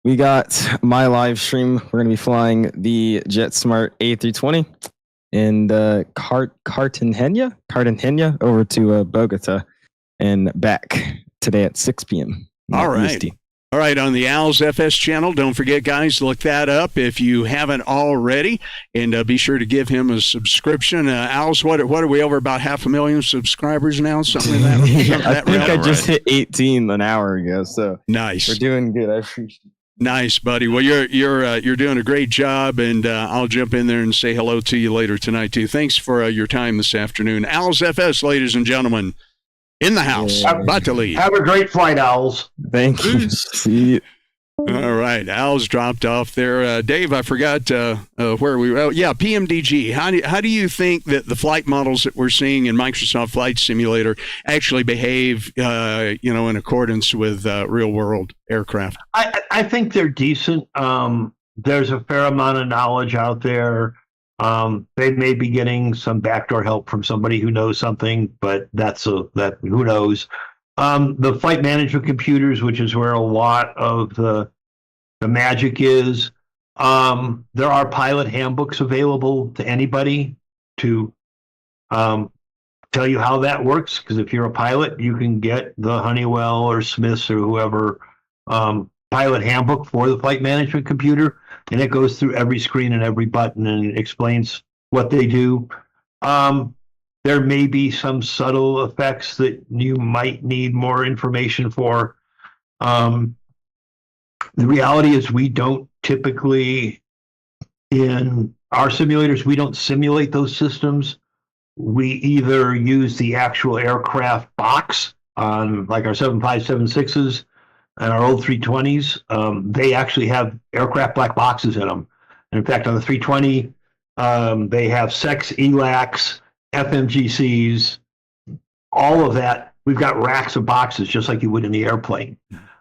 we got my live stream. We're going to be flying the JetSmart A320 and Cartagena over to Bogota and back today at 6 p.m. All right. UPST. All right, on the OwlzzFS channel, don't forget, guys, look that up if you haven't already, and be sure to give him a subscription. Owls, what are we, over about 500,000 subscribers now? Something like that. I think I just hit 18 an hour ago, so nice. We're doing good. I appreciate it. Nice, buddy. Well, you're doing a great job, and I'll jump in there and say hello to you later tonight too. Thanks for your time this afternoon. OwlzzFS, ladies and gentlemen, in the house, about to leave. Have a great flight, Owls. Thank you. See you. All right, Owls dropped off there. Dave, I forgot where we were. Oh, yeah, PMDG. How do you think that the flight models that we're seeing in Microsoft Flight Simulator actually behave, in accordance with real world aircraft? I think they're decent. There's a fair amount of knowledge out there. They may be getting some backdoor help from somebody who knows something, but that who knows. The flight management computers, which is where a lot of the magic is, there are pilot handbooks available to anybody to tell you how that works. Because if you're a pilot, you can get the Honeywell or Smiths or whoever pilot handbook for the flight management computer, and it goes through every screen and every button and it explains what they do. There may be some subtle effects that you might need more information for. The reality is we don't typically, in our simulators, we don't simulate those systems. We either use the actual aircraft box on like our 7576s and our old 320s. They actually have aircraft black boxes in them. And in fact, on the 320, they have SEX, ELACs, FMGCs, all of that. We've got racks of boxes just like you would in the airplane.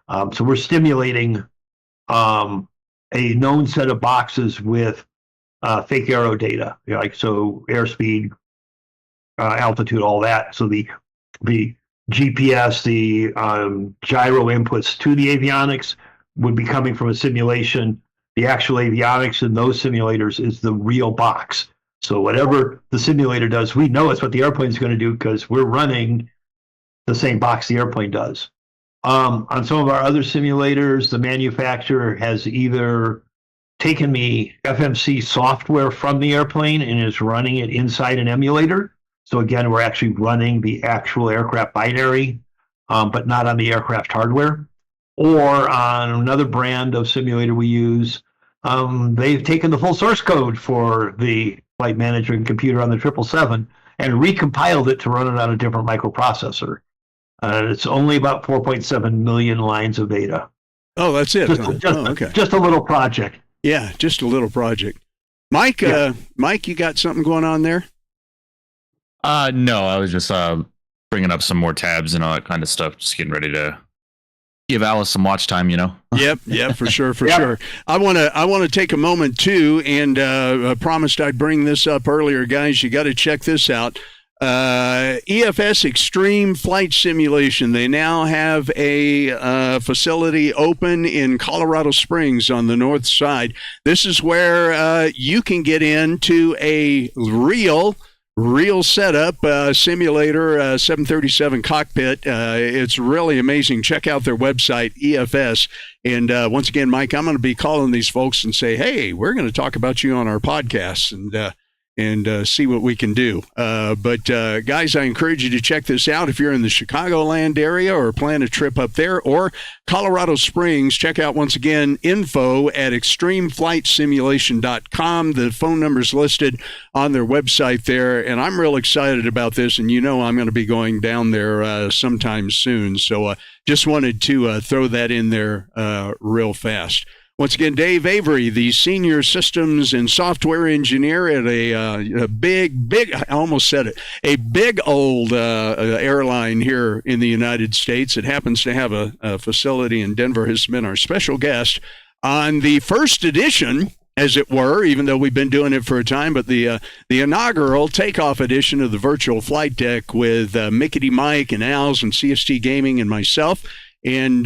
So we're stimulating a known set of boxes with fake aero data, so airspeed, altitude, all that. So the GPS, the gyro inputs to the avionics would be coming from a simulation. The actual avionics in those simulators is the real box. So whatever the simulator does, we know it's what the airplane is going to do because we're running the same box the airplane does. On some of our other simulators, the manufacturer has either taken the FMC software from the airplane and is running it inside an emulator. So again, we're actually running the actual aircraft binary, but not on the aircraft hardware. Or on another brand of simulator we use, they've taken the full source code for the flight management computer on the 777 and recompiled it to run it on a different microprocessor. It's only about 4.7 million lines of data. Oh, that's it. Okay. Just a little project. Yeah, just a little project. Mike, Mike, you got something going on there? No, I was just bringing up some more tabs and all that kind of stuff. Just getting ready to give Alice some watch time, Yep, for sure, sure. I want to take a moment too, and I promised I'd bring this up earlier, guys. You got to check this out. EFS Extreme Flight Simulation. They now have a facility open in Colorado Springs on the north side. This is where you can get into a real setup simulator 737 cockpit. It's really amazing. Check out their website, EFS. And once again, Mike, I'm going to be calling these folks and say, hey, we're going to talk about you on our podcast and see what we can do. But guys, I encourage you to check this out. If you're in the Chicagoland area or plan a trip up there, or Colorado Springs, check out once again info at extremeflightsimulation.com. The phone number's listed on their website there, and I'm real excited about this, and I'm going to be going down there sometime soon. So just wanted to throw that in there real fast. Once again, Dave Avery, the senior systems and software engineer at a big, I almost said it, a big old airline here in the United States. It happens to have a facility in Denver, has been our special guest on the first edition, as it were, even though we've been doing it for a time, but the inaugural takeoff edition of the Virtual FlightDeck with MickityyyMike and Owlz and CST Gaming and myself. And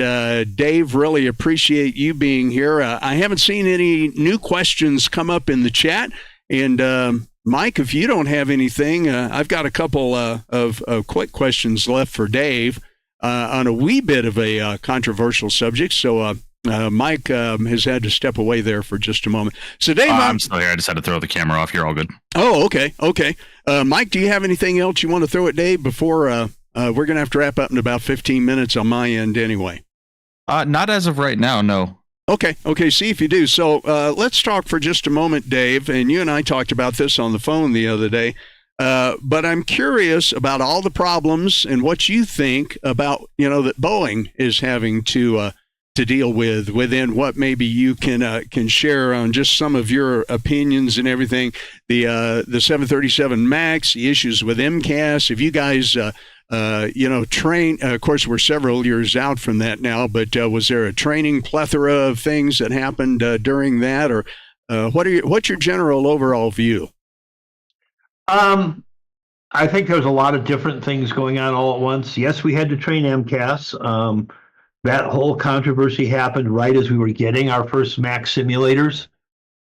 Dave, really appreciate you being here. I haven't seen any new questions come up in the chat. And Mike, if you don't have anything, I've got a couple of quick questions left for Dave. on a wee bit of a controversial subject. So Mike has had to step away there for just a moment. So Dave, I'm still here. I just had to throw the camera off. You're all good. Oh, okay. Mike, do you have anything else you want to throw at Dave before we're going to have to wrap up in about 15 minutes on my end anyway? Not as of right now, no. Okay, see if you do. So let's talk for just a moment, Dave, and you and I talked about this on the phone the other day, but I'm curious about all the problems and what you think about, that Boeing is having to deal with within what maybe you can share on just some of your opinions and everything. The 737 MAX, the issues with MCAS. If you guys train, of course, we're several years out from that now, but was there a training plethora of things that happened during that, or what's your general overall view? I think there's a lot of different things going on all at once. Yes, we had to train MCAS. That whole controversy happened right as we were getting our first MAX simulators.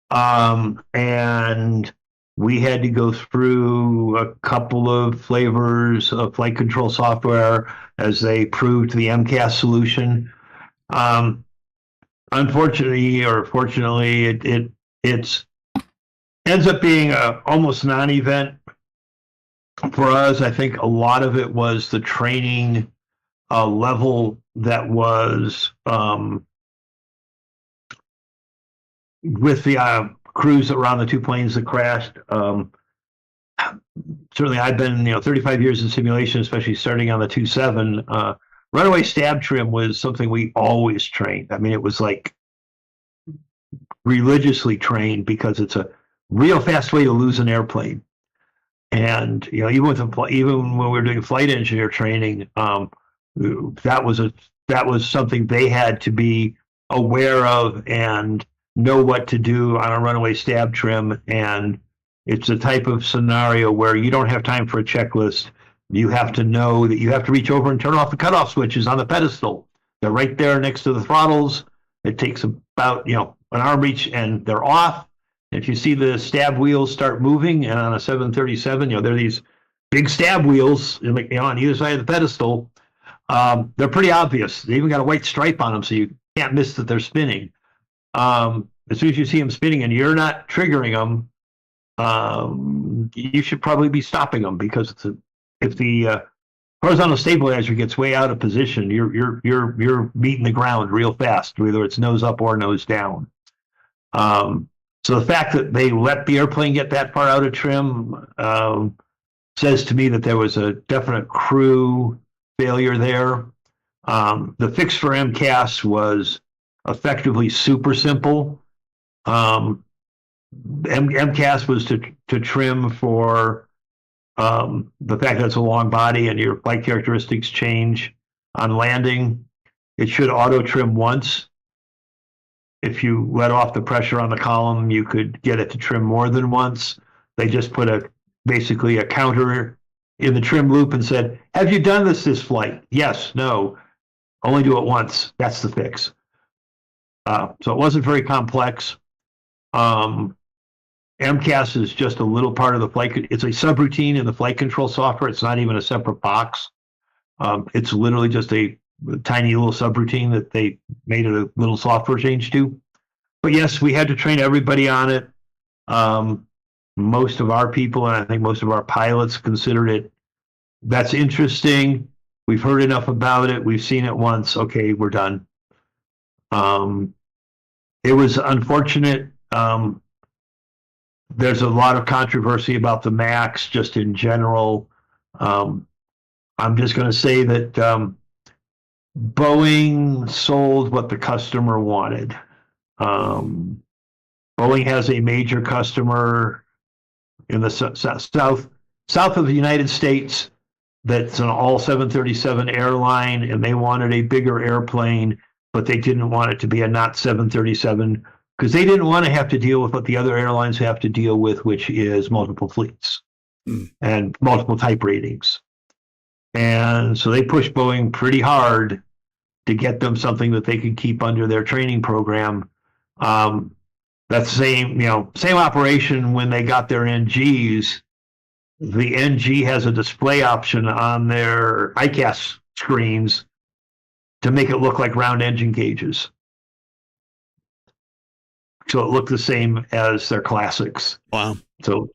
And we had to go through a couple of flavors of flight control software as they proved the MCAS solution. Unfortunately, or fortunately, it ends up being a almost non-event for us. I think a lot of it was the training level that was with the crews around the two planes that crashed. Certainly, I've been 35 years in simulation, especially starting on the 2.7. Runaway stab trim was something we always trained. I mean, it was like religiously trained because it's a real fast way to lose an airplane. And even when we were doing flight engineer training, that was something they had to be aware of and know what to do on a runaway stab trim. And it's a type of scenario where you don't have time for a checklist. You have to know that you have to reach over and turn off the cutoff switches on the pedestal. They're right there next to the throttles. It takes about an arm reach and they're off. If you see the stab wheels start moving, and on a 737, there are these big stab wheels on either side of the pedestal. They're pretty obvious. They even got a white stripe on them, so you can't miss that they're spinning. As soon as you see them spinning and you're not triggering them, you should probably be stopping them, because if the horizontal stabilizer gets way out of position, you're meeting the ground real fast, whether it's nose up or nose down. So the fact that they let the airplane get that far out of trim says to me that there was a definite crew failure there. The fix for MCAS was effectively super simple. MCAS was to trim for the fact that it's a long body and your flight characteristics change on landing. It should auto trim once. If you let off the pressure on the column, you could get it to trim more than once. They just put basically a counter in the trim loop and said, have you done this flight? Yes, no, only do it once. That's the fix. So it wasn't very complex. MCAS is just a little part of the flight. It's a subroutine in the flight control software. It's not even a separate box. It's literally just a tiny little subroutine that they made a little software change to. But yes, we had to train everybody on it. Most of our people, and I think most of our pilots, considered it, that's interesting. We've heard enough about it. We've seen it once. Okay, we're done. It was unfortunate. There's a lot of controversy about the MAX just in general. I'm just going to say that Boeing sold what the customer wanted. Boeing has a major customer in the south of the United States that's an all 737 airline, and they wanted a bigger airplane, but they didn't want it to be a not 737 because they didn't want to have to deal with what the other airlines have to deal with, which is multiple fleets and multiple type ratings. And so they pushed Boeing pretty hard to get them something that they could keep under their training program. That's the same operation when they got their NGs. The NG has a display option on their ICAS screens to make it look like round engine cages. So it looked the same as their classics. Wow. So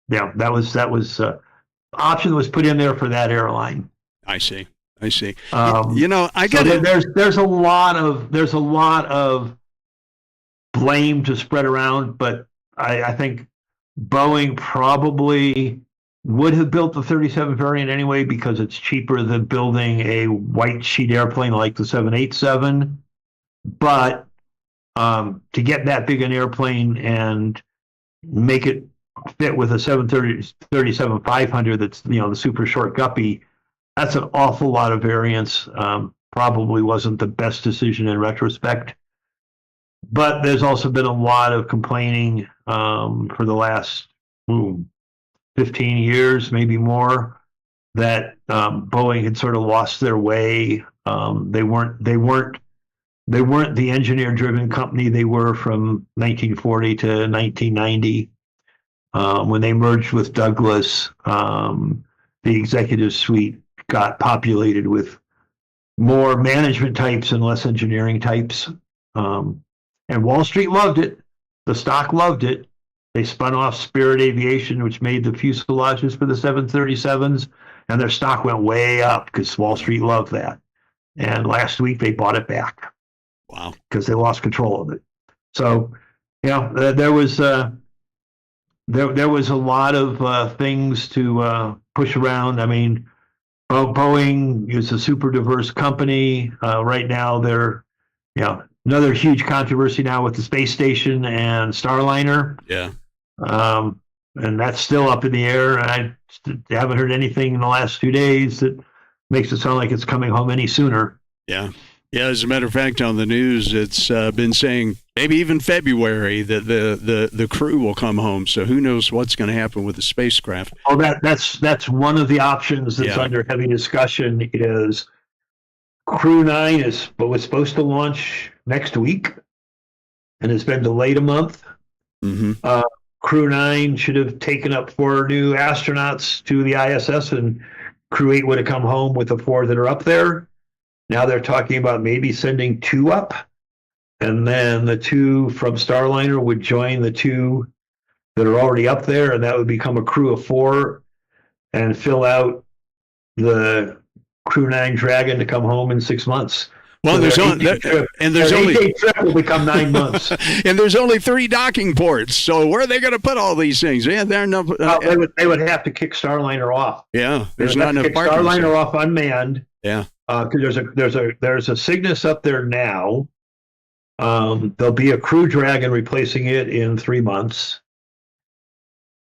yeah, that was option that was put in there for that airline. I see. I got there's a lot of blame to spread around, but I think Boeing probably would have built the 37 variant anyway because it's cheaper than building a white sheet airplane like the 787. But to get that big an airplane and make it fit with a 737-500 that's, the super short guppy, that's an awful lot of variance. Probably wasn't the best decision in retrospect. But there's also been a lot of complaining for the last 15 years, maybe more, that Boeing had sort of lost their way. They weren't the engineer-driven company they were from 1940 to 1990. When they merged with Douglas, the executive suite got populated with more management types and less engineering types. And Wall Street loved it. The stock loved it. They spun off Spirit Aviation, which made the fuselages for the 737s, and their stock went way up because Wall Street loved that. And last week they bought it back. Wow. Because they lost control of it. So, there was a lot of things to push around. I mean, Boeing is a super diverse company. Right now, they're, another huge controversy now with the space station and Starliner. Yeah. And that's still up in the air. I haven't heard anything in the last 2 days that makes it sound like it's coming home any sooner. Yeah. Yeah, as a matter of fact, on the news, it's been saying maybe even February that the crew will come home. So who knows what's going to happen with the spacecraft? Oh, that's one of the options that's under heavy discussion. Is Crew 9 was supposed to launch next week, and it's been delayed a month. Mm-hmm. Crew 9 should have taken up 4 new astronauts to the ISS, and Crew 8 would have come home with the 4 that are up there. Now they're talking about maybe sending 2 up, and then the 2 from Starliner would join the 2 that are already up there, and that would become a crew of 4 and fill out the Crew 9 Dragon to come home in 6 months. Well, so there's only 8-day trip will become 9 months, and there's only 3 docking ports. So where are they going to put all these things? Yeah, they're no. They would have to kick Starliner off. Yeah, there's not enough parking. Starliner off unmanned. Yeah. Because there's a Cygnus up there now. There'll be a Crew Dragon replacing it in 3 months,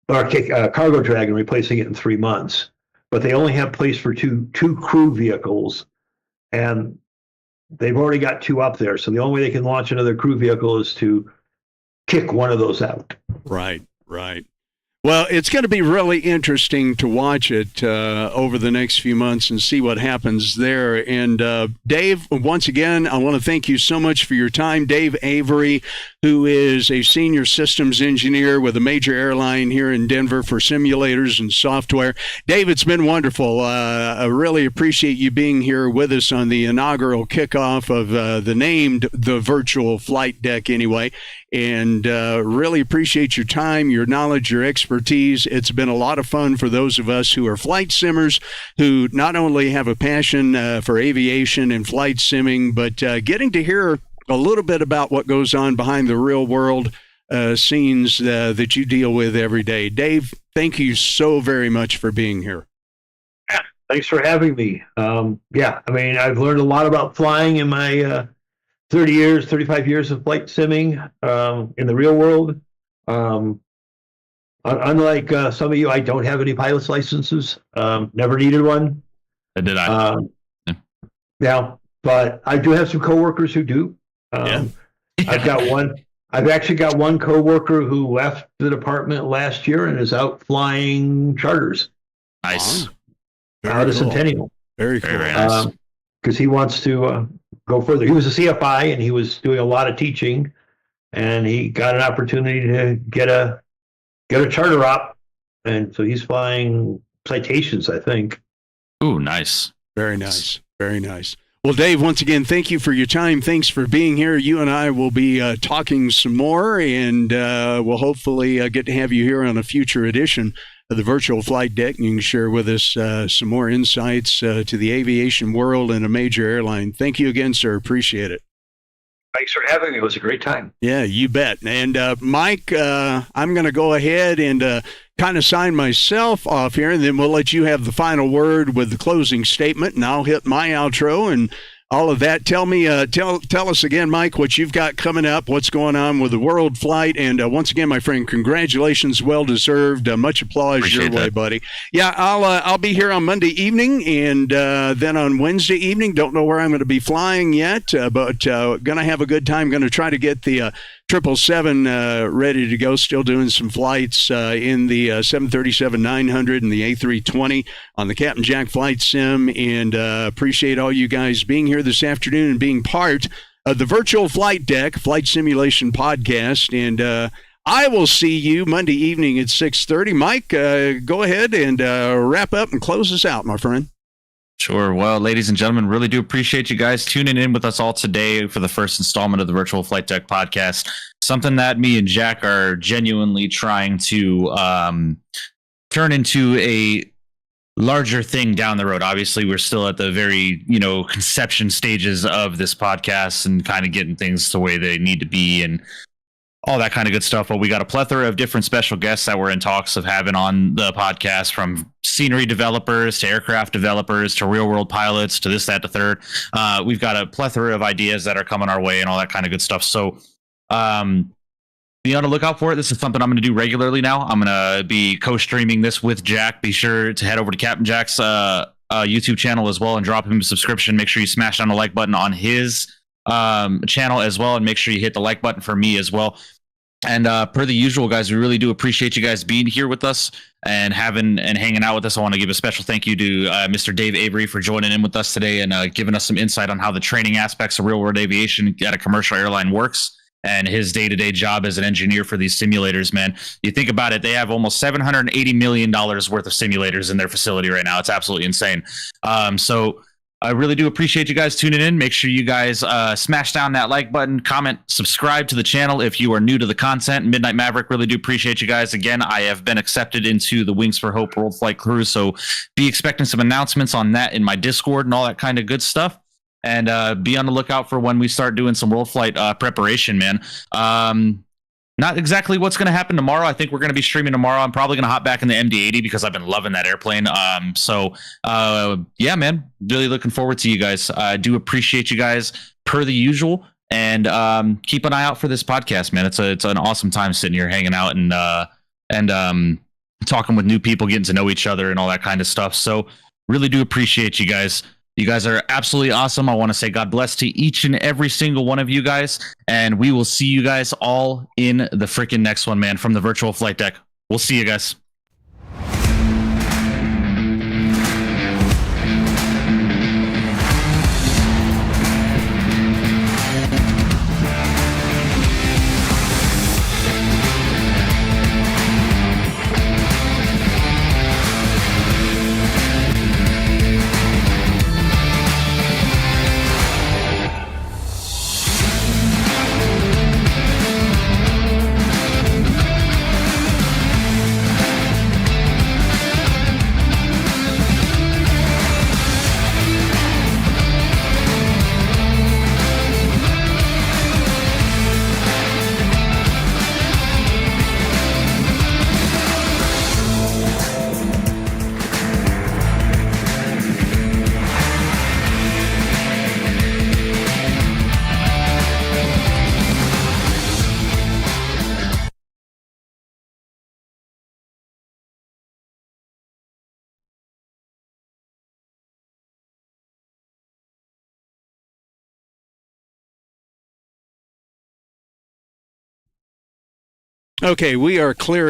or Cargo Dragon replacing it in 3 months. But they only have place for two crew vehicles, and they've already got 2 up there. So the only way they can launch another crew vehicle is to kick one of those out. Right. Well, it's going to be really interesting to watch it over the next few months and see what happens there. And Dave, once again, I want to thank you so much for your time. Dave Avery, who is a senior systems engineer with a major airline here in Denver for simulators and software. Dave, it's been wonderful. I really appreciate you being here with us on the inaugural kickoff of the Virtual FlightDeck anyway. And really appreciate your time, your knowledge, your expertise. It's been a lot of fun for those of us who are flight simmers, who not only have a passion for aviation and flight simming, but getting to hear a little bit about what goes on behind the real world scenes that you deal with every day. Dave, thank you so very much for being here. Yeah, thanks for having me. I mean, I've learned a lot about flying in my 35 years of flight simming in the real world. Unlike some of you, I don't have any pilot's licenses. Never needed one. Did I? Yeah, but I do have some coworkers who do. I've actually got one coworker who left the department last year and is out flying charters. Nice. Out of Centennial. Very cool. Very nice. Because he wants to go further. He was a CFI and he was doing a lot of teaching, and he got an opportunity to get a charter op, and so he's flying Citations, I think. Ooh, nice. Very nice. Very nice. Well, Dave, once again, thank you for your time. Thanks for being here. You and I will be talking some more, and we'll hopefully get to have you here on a future edition of the Virtual Flight Deck. You can share with us some more insights to the aviation world and a major airline. Thank you again, sir. Appreciate it. Thanks for having me. It was a great time. Yeah, you bet. And Mike, I'm going to go ahead and kind of sign myself off here, and then we'll let you have the final word with the closing statement, and I'll hit my outro and all of that. Tell me, tell us again, Mike, what you've got coming up, what's going on with the world flight, and once again, my friend, congratulations, well deserved. Much applause. Appreciate your way, buddy. Yeah, I'll be here on Monday evening, and then on Wednesday evening. Don't know where I'm going to be flying yet, but going to have a good time. Going to try to get the 777 ready to go. Still doing some flights in the 737-900 and the A320 on the Captain Jack Flight Sim, and appreciate all you guys being here this afternoon and being part of the Virtual Flight Deck Flight Simulation Podcast. And I will see you Monday evening at 6:30. Mike, go ahead and wrap up and close us out, my friend. Sure. Well, ladies and gentlemen, really do appreciate you guys tuning in with us all today for the first installment of the Virtual Flight Deck podcast. Something that me and Jack are genuinely trying to turn into a larger thing down the road. Obviously, we're still at the very, conception stages of this podcast and kind of getting things the way they need to be and all that kind of good stuff. But we got a plethora of different special guests that we're in talks of having on the podcast, from scenery developers to aircraft developers to real world pilots to this, that, the third. We've got a plethora of ideas that are coming our way and all that kind of good stuff. So be on the lookout for it. This is something I'm going to do regularly now. I'm going to be co-streaming this with Jack. Be sure to head over to Captain Jack's YouTube channel as well and drop him a subscription. Make sure you smash down the like button on his channel as well, and make sure you hit the like button for me as well. And per the usual, guys, we really do appreciate you guys being here with us and hanging out with us. I want to give a special thank you to Mr. Dave Avery for joining in with us today and giving us some insight on how the training aspects of real world aviation at a commercial airline works and his day-to-day job as an engineer for these simulators, man. You think about it, they have almost $780 million worth of simulators in their facility right now. It's absolutely insane. So I really do appreciate you guys tuning in. Make sure you guys smash down that like button, comment, subscribe to the channel if you are new to the content. Midnight Maverick, really do appreciate you guys. Again, I have been accepted into the Wings for Hope World Flight Crew, so be expecting some announcements on that in my Discord and all that kind of good stuff. And be on the lookout for when we start doing some world flight preparation, man. Not exactly what's going to happen tomorrow. I think we're going to be streaming tomorrow. I'm probably going to hop back in the MD-80 because I've been loving that airplane. Yeah, man, really looking forward to you guys. I do appreciate you guys per the usual, and keep an eye out for this podcast, man. It's an awesome time sitting here hanging out and talking with new people, getting to know each other and all that kind of stuff. So really do appreciate you guys. You guys are absolutely awesome. I want to say God bless to each and every single one of you guys. And we will see you guys all in the freaking next one, man, from the Virtual Flight Deck. We'll see you guys. Okay, we are clear.